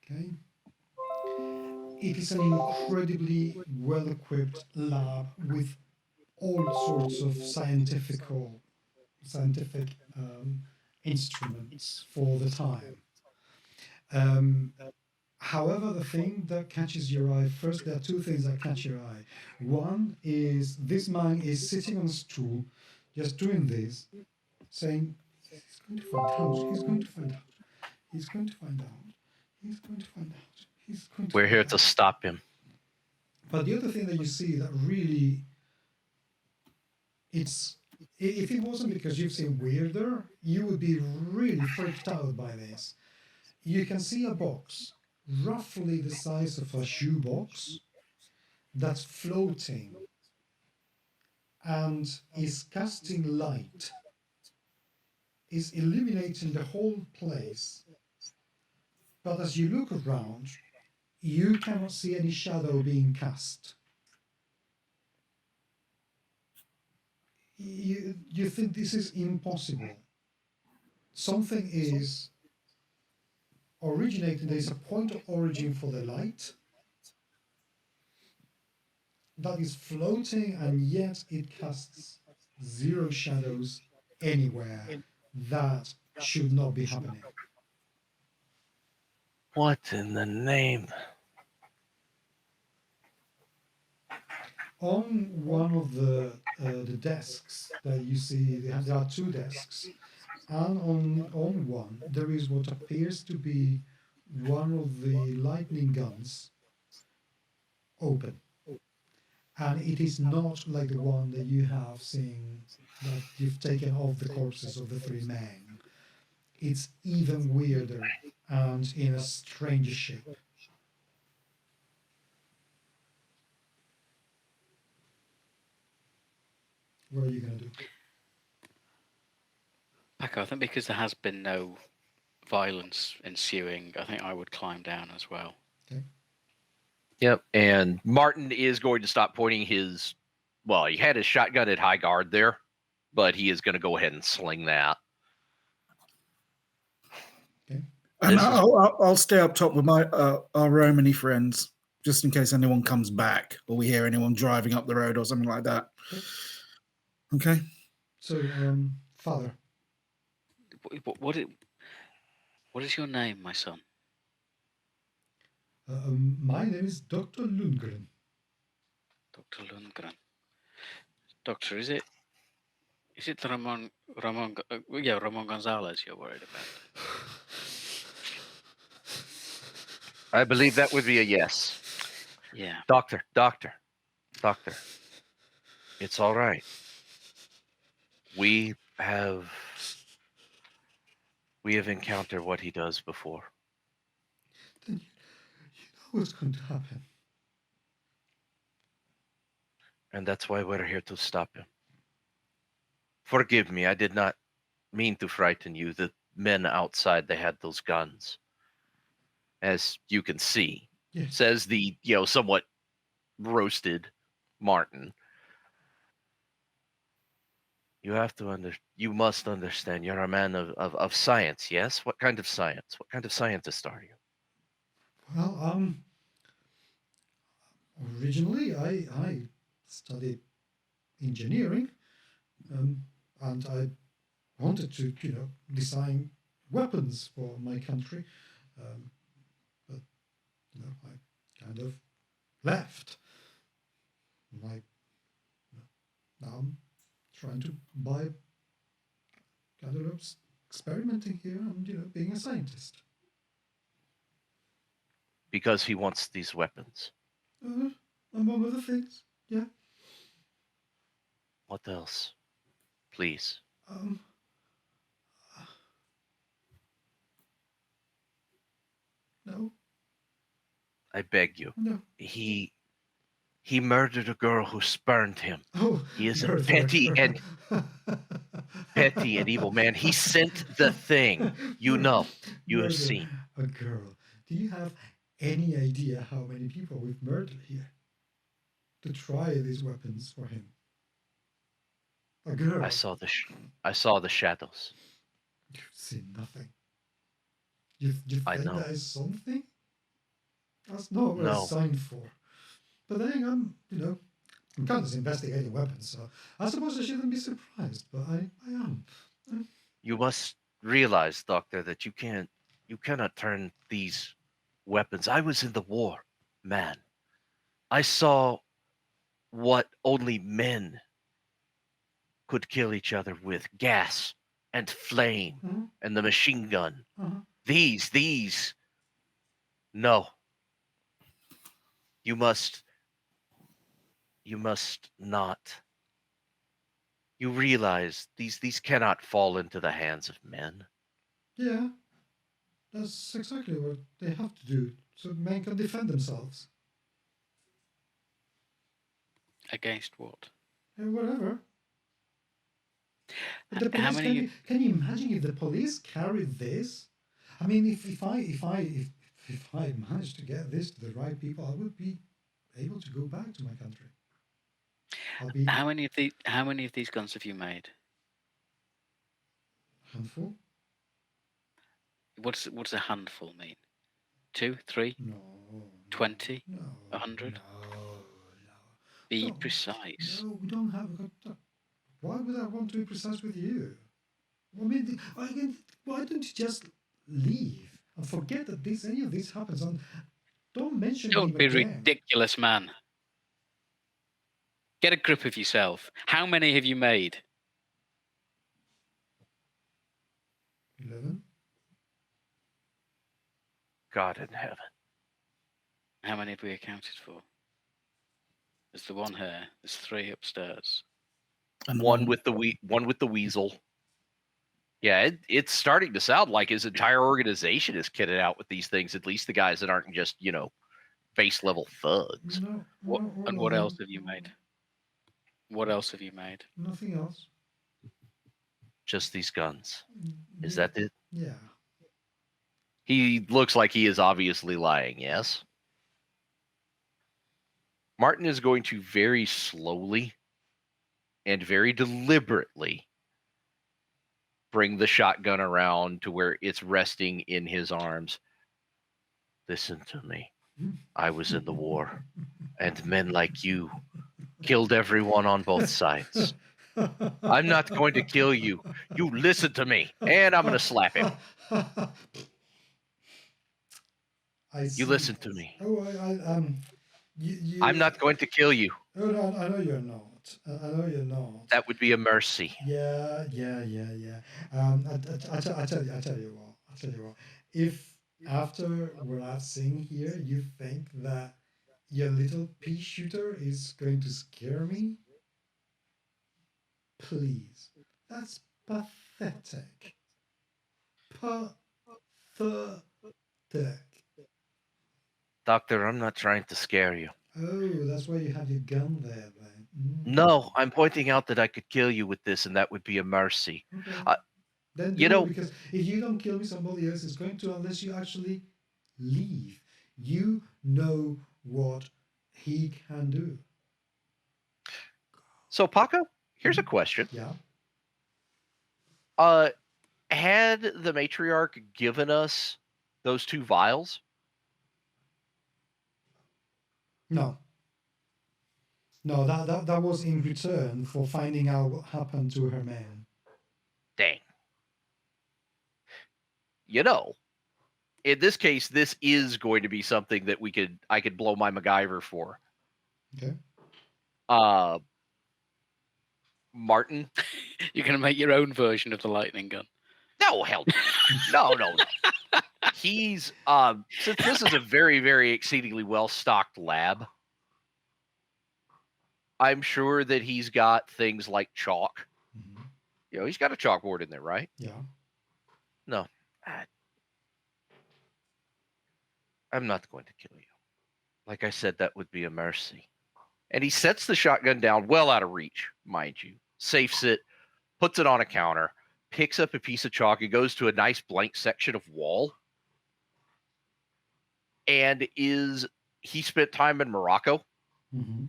okay. It is an incredibly well-equipped lab with all sorts of scientific instruments for the time. However, the thing that catches your eye first, there are two things that catch your eye. One is this man is sitting on a stool, just doing this, saying, "He's going to find out. He's going to find out. He's going to find out. He's going to find out. He's going to." We're here find to out." stop him. But the other thing that you see that really, if it wasn't because you've seen weirder, you would be really freaked out by this. You can see a box roughly the size of a shoebox that's floating and is casting light, is illuminating the whole place. But as you look around, you cannot see any shadow being cast. You think this is impossible. Something is originating, there is a point of origin for the light that is floating, and yet it casts zero shadows anywhere. That should not be happening. What in the name? On one of the desks that you see, there are two desks, and on one there is what appears to be one of the lightning guns open, and it is not like the one that you have seen that you've taken off the corpses of the three men. It's even weirder and in a strange shape. What are you going to do? Paco, I think because there has been no violence ensuing, I think I would climb down as well. Okay. Yep. And Martin is going to stop pointing his. Well, he had his shotgun at high guard there, but he is going to go ahead and sling that. Okay. And This is- I'll stay up top with my our Romany friends. just in case anyone comes back or we hear anyone driving up the road or something like that. Okay. So, Father, What is your name, my son? my name is Dr. Lundgren. Dr. Lundgren. Doctor, is it Ramon Gonzalez you're worried about? I believe that would be a yes. Yeah. Doctor. It's all right. We have encountered what he does before. Then you know what's going to happen. And that's why we're here to stop him. Forgive me, I did not mean to frighten you. The men outside, they had those guns. As you can see, Yes. says the, somewhat roasted Martin. You must understand, you're a man of science, yes? What kind of science? What kind of scientist are you? Well, originally I studied engineering, and I wanted to, design weapons for my country, but I kind of left. Now I'm trying to buy, kind of experimenting here and being a scientist. Because he wants these weapons. Among other things, yeah. What else? Please. No. I beg you. No. He murdered a girl who spurned him. Oh, He is a murderer. petty and evil man. He sent the thing. You have Murder seen. a girl. Do you have any idea how many people we've murdered here to try these weapons for him? A girl. I saw the shadows. You've seen nothing. You I think know. that is something? That's not what No. it's signed for. But then I'm kind of investigating weapons, so I suppose I shouldn't be surprised, but I am. You must realize, Doctor, that you cannot turn these weapons. I was in the war, man. I saw what only men could kill each other with: gas and flame Mhm. and the machine gun. Uh-huh. These. No. You must not. You realize these cannot fall into the hands of men. Yeah, that's exactly what they have to do, so men can defend themselves. Against what? And whatever. But the How police, many? can you imagine if the police carried this? I mean, if I managed to get this to the right people, I would be able to go back to my country. I'll be How many of these guns have you made? handful. What does a handful mean? 2, 3, No. 20, No. 100? No. Be Don't- precise. No, we don't have. Why would I want to be precise with you? I mean, why don't you just leave and forget that any of this happens, and don't mention Don't me be again. ridiculous, man. Get a grip of yourself. How many have you made? 11. God in heaven. How many have we accounted for? There's the one here. There's 3 upstairs. And One with the weasel. Yeah, it's starting to sound like his entire organization is kitted out with these things. At least the guys that aren't just base level thugs. No. What else have you made? What else have you made? Nothing else. Just these guns. Is that it? Yeah. He looks like he is obviously lying. Yes. Martin is going to very slowly and very deliberately bring the shotgun around to where it's resting in his arms. Listen to me. I was in the war, and men like you killed everyone on both sides. I'm not going to kill you. You listen to me, and I'm going to slap him. I see. You listen to me. Oh, I'm not going to kill you. Oh no, I know you're not. I know you're not. That would be a mercy. Yeah. I tell you what. If after what I've seen here, you think that your little pea shooter is going to scare me, please. That's pathetic. Pathetic. Doctor, I'm not trying to scare you. Oh, that's why you have your gun there, then. No, I'm pointing out that I could kill you with this, and that would be a mercy. Okay. Then you do know- it, because if you don't kill me, somebody else is going to, unless you actually leave. You know what he can do. So, Paco, here's a question. Yeah. Had the matriarch given us those 2 vials? No. No, that was in return for finding out what happened to her man. Dang. In this case, this is going to be something that I could blow my MacGyver for. Okay. Martin? You're going to make your own version of the lightning gun. No, hell no. No. He's since this is a very, very exceedingly well-stocked lab, I'm sure that he's got things like chalk. Mm-hmm. He's got a chalkboard in there, right? Yeah. No. I'm not going to kill you. Like I said, that would be a mercy. And he sets the shotgun down well out of reach, mind you, safes it, puts it on a counter, picks up a piece of chalk and goes to a nice blank section of wall. And he spent time in Morocco. Mm-hmm.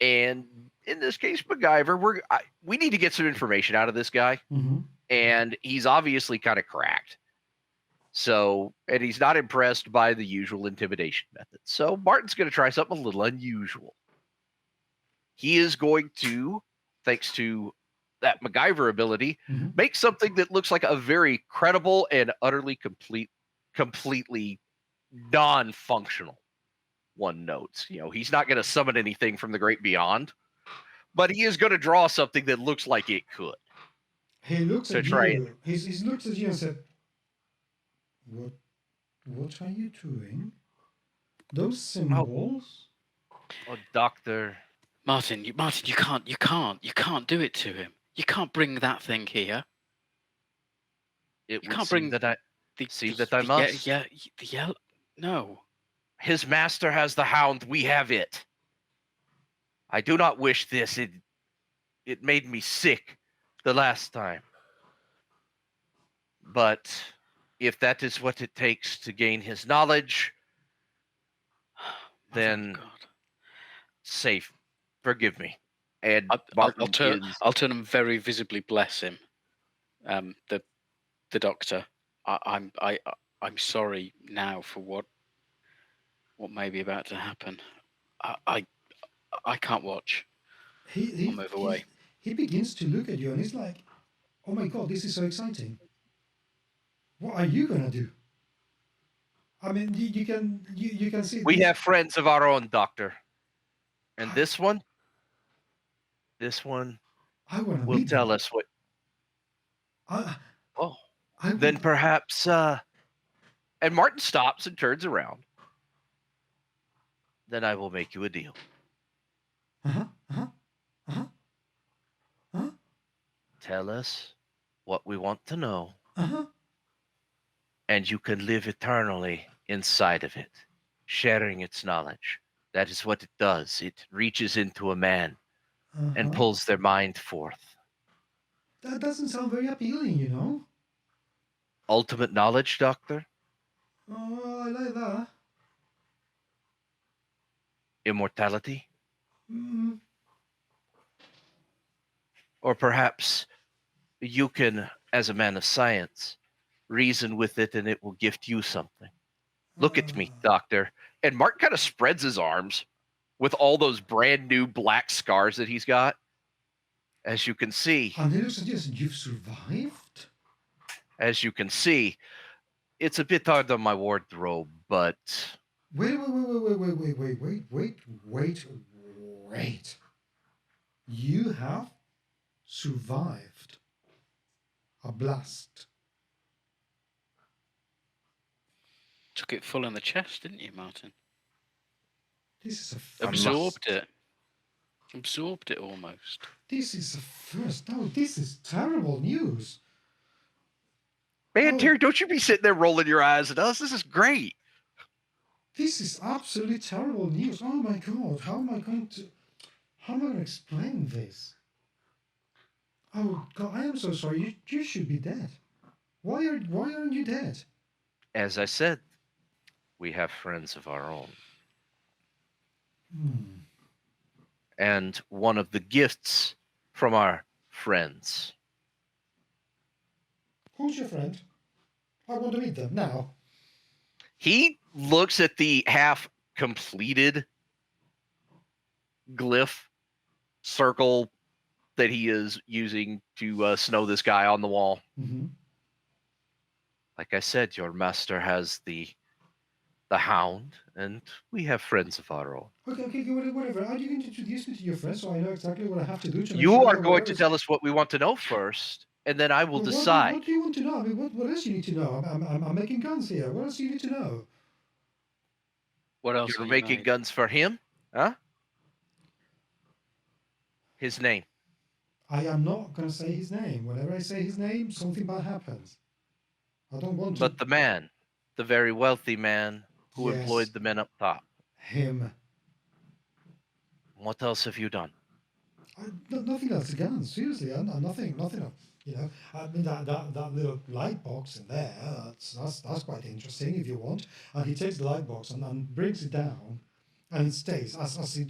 And in this case, MacGyver, we need to get some information out of this guy. Mm-hmm. And he's obviously kind of cracked. So, and he's not impressed by the usual intimidation method. So Martin's going to try something a little unusual. He is going to, thanks to that MacGyver ability, Mm-hmm. make something that looks like a very credible and utterly completely non-functional one notes. He's not going to summon anything from the great beyond, but he is going to draw something that looks like it could. He looks To at try you. He looks at you and said, What are you doing? Those symbols? Oh, Doctor. Martin, you can't do it to him. You can't bring that thing here. It You would can't seem bring that I the that I must. Yeah, the yellow. No. His master has the hound. We have it. I do not wish this. It made me sick the last time. But if that is what it takes to gain his knowledge, then God. safe. Forgive me. And I'll turn and very visibly bless him. The doctor. I'm sorry now for what may be about to happen. I can't watch. I'll move away. He begins to look at you and he's like, "Oh my God, this is so exciting. What are you gonna do?" I mean, you can see. We have friends of our own, Doctor. And this one I want to will meet tell them. us what. I Then would- perhaps. And Martin stops and turns around. Then I will make you a deal. Tell us what we want to know, and you can live eternally inside of it, sharing its knowledge. That is what it does. It reaches into a man and pulls their mind forth. That doesn't sound very appealing, you know. Ultimate knowledge, Doctor? Oh, I like that. Immortality? Mm. Or perhaps you can, as a man of science, reason with it and it will gift you something. Look at me, Doctor. And Mark kind of spreads his arms with all those brand new black scars that he's got. As you can see. And he looks at you and says, "You've survived?" As you can see, it's a bit hard on my wardrobe, but Wait. You have survived a blast. Took it full in the chest, didn't you, Martin? This is a first. Absorbed it. Absorbed it almost. This is a first. No, this is terrible news. man, Oh. Terry, don't you be sitting there rolling your eyes at us. This is great. This is absolutely terrible news. Oh my God! How am I going to explain this? Oh God! I am so sorry. You should be dead. Why aren't you dead? As I said, we have friends of our own. And one of the gifts from our friends. Who's your friend? I want to meet them now. He looks at the half completed glyph circle that he is using to snow this guy on the wall. Mm-hmm. Like I said, your master has the hound, and we have friends of our own. Okay, whatever. Are you going to introduce me to your friends so I know exactly what I have to do to make You sure are that going whatever to is- tell us what we want to know first, and then I will Well, decide. What do you want to know? I mean, what else you need to know? I'm making guns here. What else do you need to know? What else? You're have you making made? guns for him? Huh? His name. I am not going to say his name. Whenever I say his name, something bad happens. I don't want to. But the man, the very wealthy man who Yes. employed the men up top. Him. What else have you done? Nothing else again. Seriously, nothing. You know, I mean that little light box in there. That's quite interesting if you want. And he takes the light box and brings it down, and it stays as he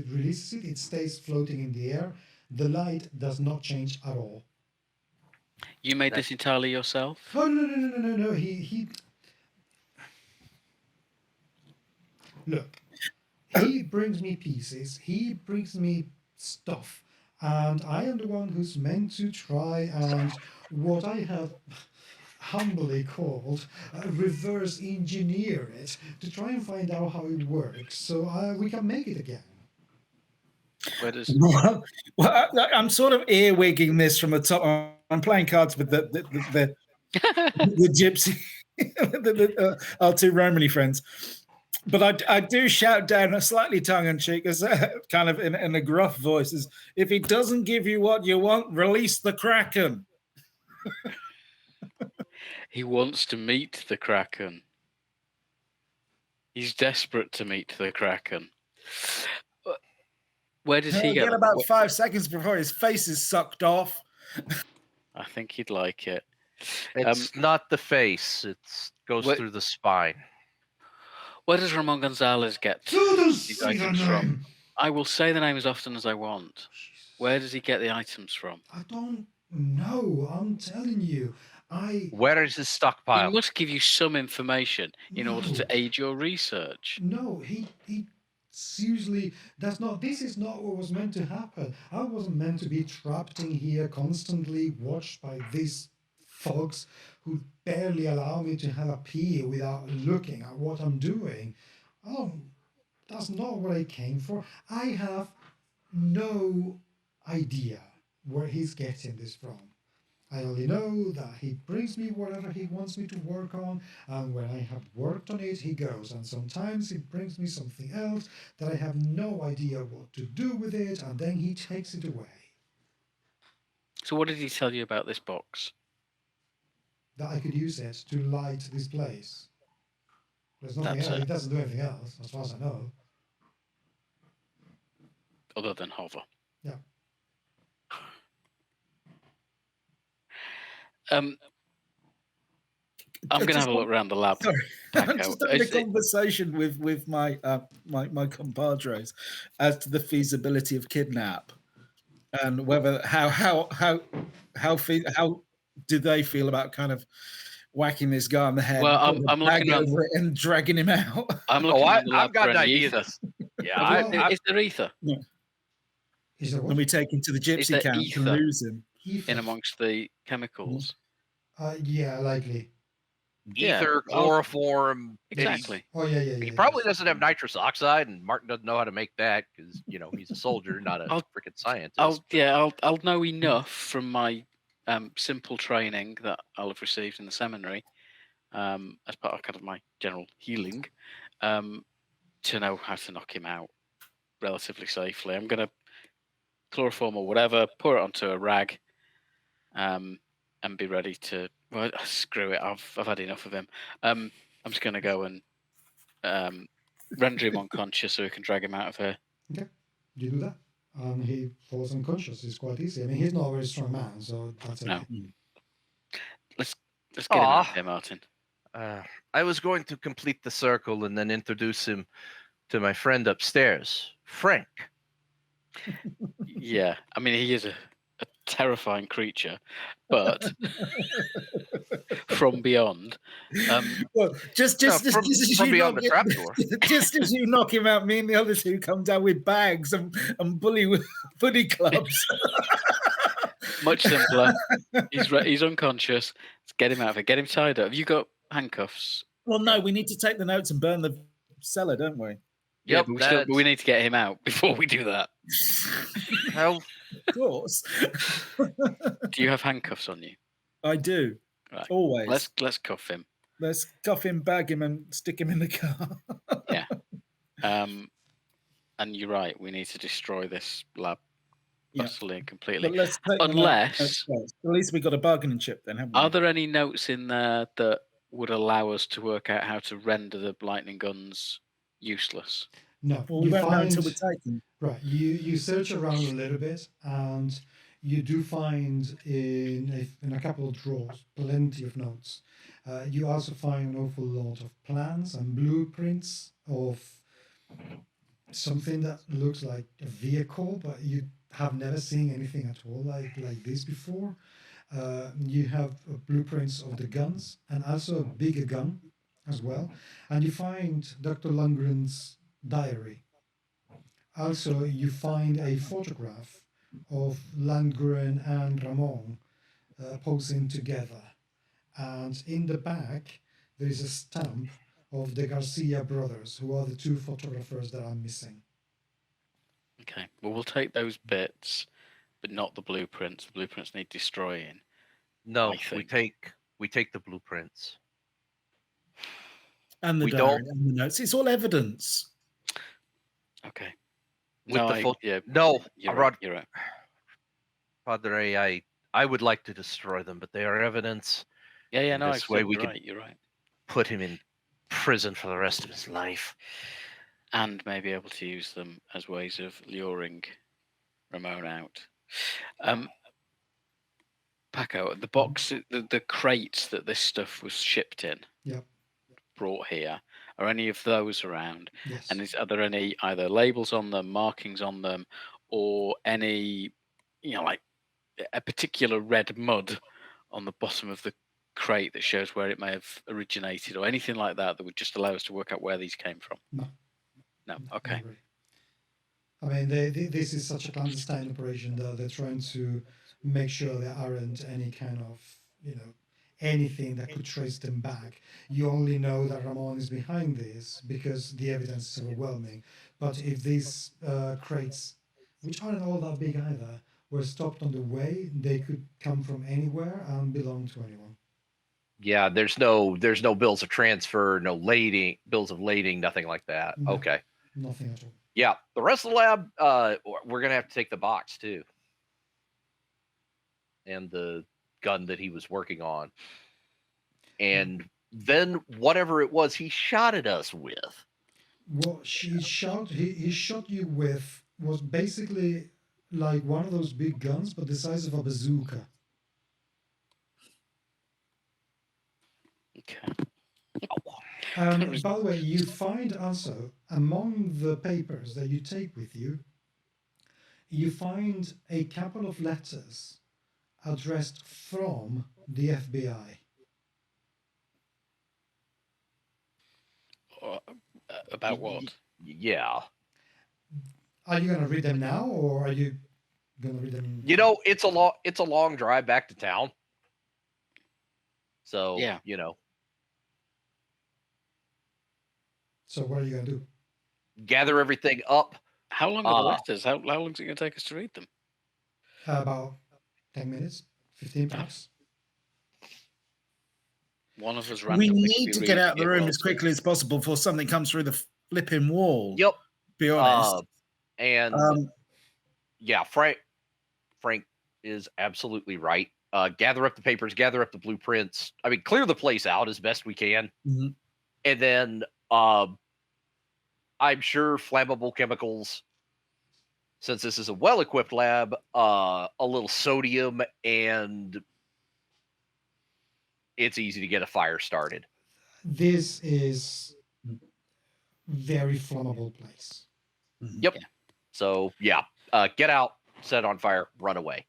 releases it. It stays floating in the air. The light does not change at all. You made this entirely yourself? Oh no. He look. He brings me pieces. He brings me stuff, and I am the one who's meant to try and what I have humbly called reverse engineer it to try and find out how it works, so we can make it again. Where does Well, I'm sort of earwigging this from the top. I'm playing cards with the gypsy, our two Romany friends. But I do shout down a slightly tongue-in-cheek, as kind of in a gruff voice, is, if he doesn't give you what you want, release the Kraken. he wants to meet the Kraken? He's desperate to meet the Kraken. Where does he He'll get get about 5 seconds before his face is sucked off. I think he'd like it. It's not the face. It goes what- through the spine. Where does Ramon Gonzalez get So these see the items name. from? I will say the name as often as I want. Where does he get the items from? I don't know. I'm telling you. Where is his He stockpile? must give you some information in order No. to aid your research. No, he seriously, this is not what was meant to happen. I wasn't meant to be trapped in here constantly watched by these folks who barely allow me to have a pee without looking at what I'm doing. Oh, that's not what I came for. I have no idea where he's getting this from. I only know that he brings me whatever he wants me to work on, and when I have worked on it, he goes. And sometimes he brings me something else that I have no idea what to do with it, and then he takes it away. So what did he tell you about this box? That I could use it to light this place. There's nothing That's else. it. He doesn't do anything else, as far as I know. Other than hover. Yeah. I'm going to have a look around the lab. Sorry, I'm Paco, just having a is it- conversation with my my compadres as to the feasibility of kidnap and whether how do they feel about kind of whacking this guy on the head, Well, putting a I'm bag looking around. over it and dragging him out. I'm looking around the lab I've got for an any idea. ether. Yeah, Is there ether Is there When what? we take him to the Is gypsy there camp and ether? lose him. Ether. in amongst the chemicals? Yeah, likely. Yeah, ether, chloroform. Exactly. Oh yeah. He probably Yes. doesn't have nitrous oxide, and Martin doesn't know how to make that because he's a soldier, not a I'll- freaking scientist. I'll know enough from my simple training that I'll have received in the seminary, as part of kind of my general healing, to know how to knock him out relatively safely. I'm gonna chloroform or whatever, pour it onto a rag, and be ready to. Well, screw it. I've had enough of him. I'm just gonna go and render him unconscious so we can drag him out of here. Okay, you do that. He falls unconscious. It's quite easy. I mean, he's not a very strong man, so that's okay. No. Let's get him out of Aw. here, Martin. I was going to complete the circle and then introduce him to my friend upstairs, Frank. Yeah, I mean he is a terrifying creature, but from beyond. Well, just as from you beyond knock the it- trapdoor. just as you knock him out, me and the other two come down with bags and bully clubs. Much simpler. He's unconscious. Let's get him out of here. Get him tied up. Have you got handcuffs? Well, no, we need to take the notes and burn the cellar, don't we? Yeah, Yep, but we need to get him out before we do that. Hell, Of course, Do you have handcuffs on you? I do. Right. Always. Let's cuff him. Let's cuff him, bag him, and stick him in the car. Yeah. And you're right. We need to destroy this lab Yeah. utterly and completely. But let's take the Unless- notes first. At least we got a bargaining chip then, haven't we? Are there any notes in there that would allow us to work out how to render the lightning guns useless? No, Well, we you won't know find until we take them. right. You search around a little bit, and you do find in a couple of drawers plenty of notes. You also find an awful lot of plans and blueprints of something that looks like a vehicle, but you have never seen anything at all like this before. You have blueprints of the guns and also a bigger gun as well. And you find Dr. Lundgren's diary. Also, you find a photograph of Landgren and Ramon posing together. And in the back, there is a stamp of the Garcia brothers, who are the two photographers that are missing. Okay. Well, we'll take those bits, but not the blueprints. The blueprints need destroying. no, I we think. take the blueprints. And the We diary don't- and the notes. It's all evidence. Okay. With No, the yeah, No, you're Rod- right. You're right. Padre, I would like to destroy them, but they are evidence. Yeah. No, This way you're we could- right. You're right. Put him in prison for the rest of his life. And may be able to use them as ways of luring Ramon out. Paco, the box, the crates that this stuff was shipped in, Yep. brought here, are any of those around? Yes. And are there any either labels on them, markings on them, or any, like a particular red mud on the bottom of the crate that shows where it may have originated, or anything like that that would just allow us to work out where these came from? No. No. Not Okay. really. I mean, this is such a clandestine operation that they're trying to make sure there aren't any kind of, anything that could trace them back. You only know that Ramon is behind this because the evidence is overwhelming. But if these crates, which aren't all that big either, were stopped on the way, they could come from anywhere and belong to anyone. Yeah, there's no bills of transfer, no bills of lading, nothing like that. No. Okay. Nothing at all. Yeah, the rest of the lab, we're gonna have to take the box too, and the gun that he was working on, and then whatever it was he shot at us with. What he shot you with was basically like one of those big guns, but the size of a bazooka. Okay. By the way, you find also among the papers that you take with you, you find a couple of letters addressed from the FBI. About what? Yeah. Are you going to read them now, or are you going to read them? You know, it's a long drive back to town. So, Yeah. you know, So what are you going to do? gather everything up. How long are the letters? How long is it going to take us to read them? About 10 minutes, 15 Ah. perhaps. One of us We randomly need could to be get out of the reading it room while- as quickly as possible before something comes through the flipping wall. Yep. Be honest. And yeah, Frank is absolutely right. Gather up the papers, gather up the blueprints. I mean, clear the place out as best we can. Mhm. And then I'm sure flammable chemicals, since this is a well-equipped lab, a little sodium, and it's easy to get a fire started. This is very flammable place. Yep. Yeah. So yeah, get out, set on fire, run away.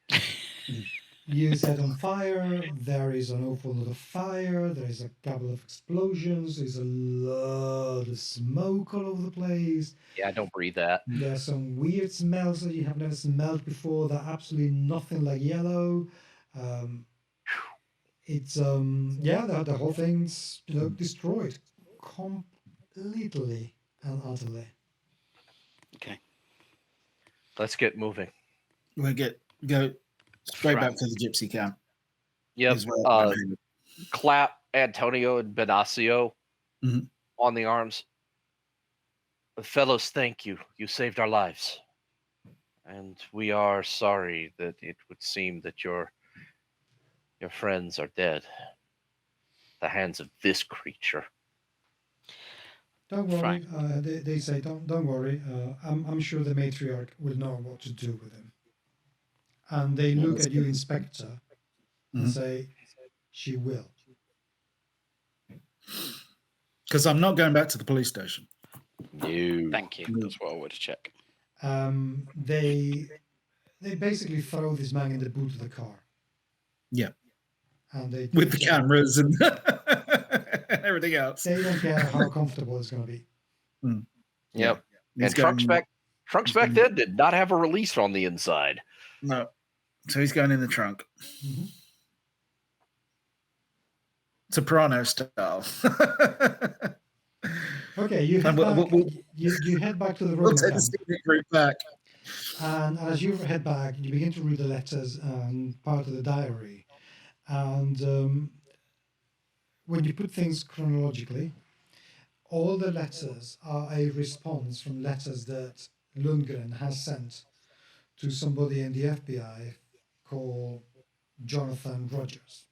You set on fire, there is an awful lot of fire, there is a couple of explosions, there's a lot of smoke all over the place. Yeah, don't breathe that. There's some weird smells that you have never smelled before that are absolutely nothing like yellow. It's yeah, the whole thing's destroyed completely and utterly. Okay. Let's get moving. We'll go straight back Frank. to the gypsy camp. Yep. is where I'm headed. Clap Antonio and Benacio Mhm. on the arms. Fellows, thank you. You saved our lives. And we are sorry that it would seem that your friends are dead. The hands of this creature. Don't worry. Frank. They say don't worry. I'm sure the matriarch will know what to do with him. And they look at you, Inspector, and Mhm. say, she will. Because I'm not going back to the police station. No. Thank you. That's what I would check. They basically throw this man in the boot of the car. Yeah. And they With the cameras and everything else. They don't care how comfortable it's going to be. Yep. He's And Trunks going- back then did not have a release on the inside. No. So he's going in the trunk. Mhm. Soprano style. Okay, you head And back. we'll- You head back to the We'll road take the camp, secret group back. and as you head back, you begin to read the letters and part of the diary. And when you put things chronologically, all the letters are a response from letters that Lundgren has sent to somebody in the FBI called Jonathan Rogers.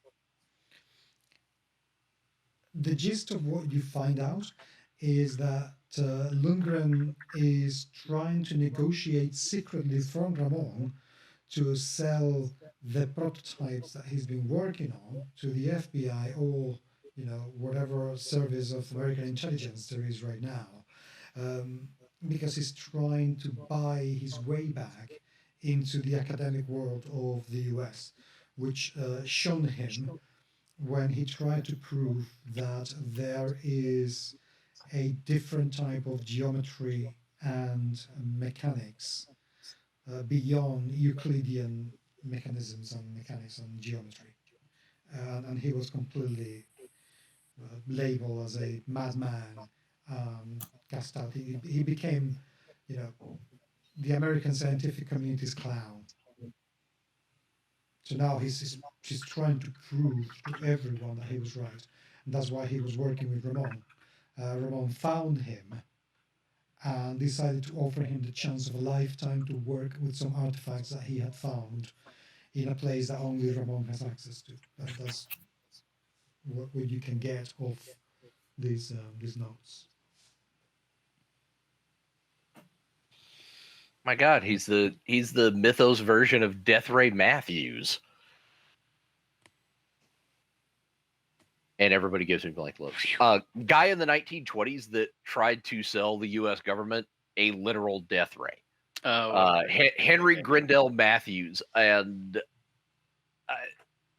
The gist of what you find out is that Lundgren is trying to negotiate secretly from Ramon to sell the prototypes that he's been working on to the FBI or whatever service of American intelligence there is right now, because he's trying to buy his way back into the academic world of the US, which shunned him when he tried to prove that there is a different type of geometry and mechanics beyond Euclidean mechanisms and mechanics and geometry. And he was completely labeled as a madman, cast out. He became, the American scientific community's clown. So now he's trying to prove to everyone that he was right. And that's why he was working with Ramon. Ramon found him and decided to offer him the chance of a lifetime to work with some artifacts that he had found in a place that only Ramon has access to. That's what you can get off these notes. My God, he's the Mythos version of Death Ray Matthews. And everybody gives me blank looks. Guy in the 1920s that tried to sell the U.S. government a literal death ray. Henry Grindell Matthews, and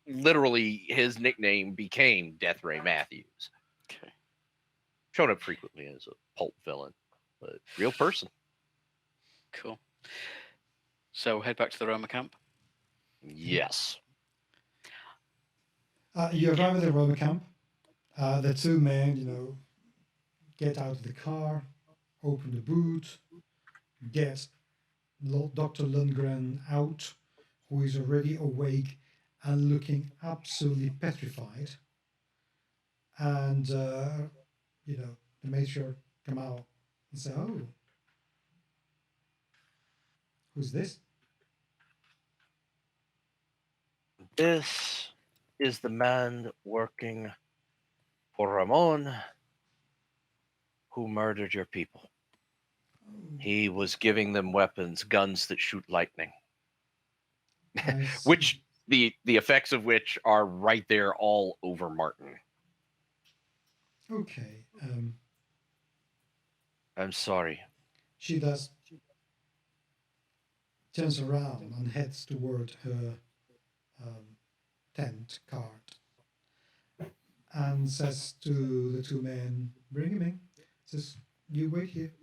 literally his nickname became Death Ray Matthews. Okay. shown up frequently as a pulp villain, but real person. Cool. So head back to the Roma camp. Yes. You arrive at the Roma camp. The two men, get out of the car, open the boot, get Dr. Lundgren out, who is already awake and looking absolutely petrified. And, the major come out and say, "Oh, who's this?" This is the man working for Ramon who murdered your people. He was giving them weapons, guns that shoot lightning, I see. which the effects of which are right there all over Martin. Okay. I'm sorry. She turns around and heads toward her tent cart and says to the two men, "Bring him in." Says, "You wait here."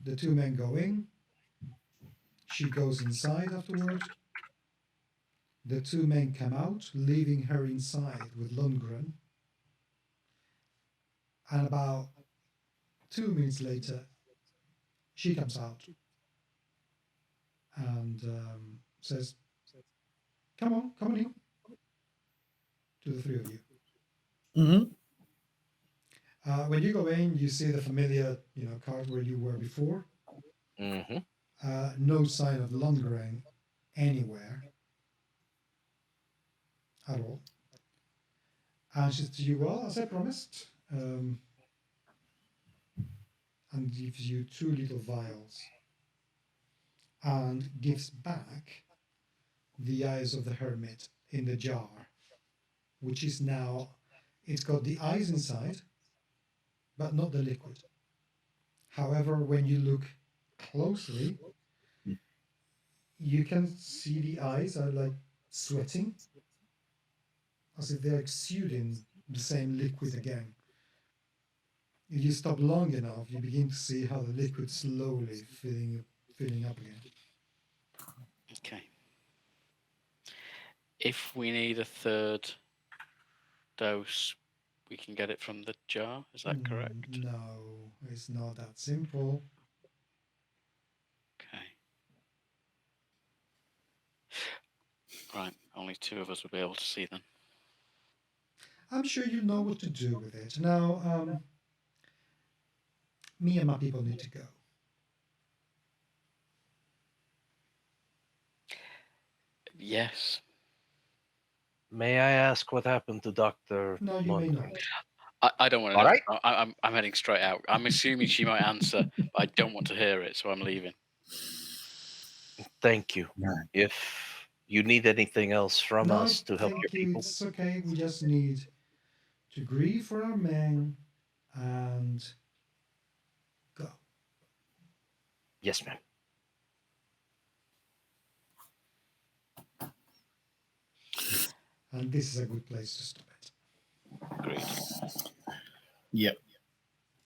The two men go in. She goes inside afterward. The two men come out, leaving her inside with Lundgren. And about 2 minutes later, she comes out and says, come on in," to the three of you. Mm-hmm. When you go in, you see the familiar, cart where you were before. Mm-hmm. No sign of Lundgren anywhere at all. And she says to you, "Well, as I promised," and gives you 2 little vials and gives back the eyes of the hermit in the jar, which is now, it's got the eyes inside, but not the liquid. However, when you look closely, you can see the eyes are like sweating, as if they're exuding the same liquid again. If you stop long enough, you begin to see how the liquid slowly filling up again. Okay. If we need a third dose, we can get it from the jar. Is that correct? No, it's not that simple. Okay. Right. Only 2 of us will be able to see then. I'm sure you know what to do with it. Now, me and my people need to go. Yes. May I ask what happened to Dr. No, you may not. I don't want to All know. right. I'm heading straight out. I'm assuming she might answer, but I don't want to hear it, so I'm leaving. Thank you. No. If you need anything else from No, us to help thank your you. people, It's okay. We just need to grieve for our men and go. yes, ma'am. And this is a good place to stop it. Agreed. Yep.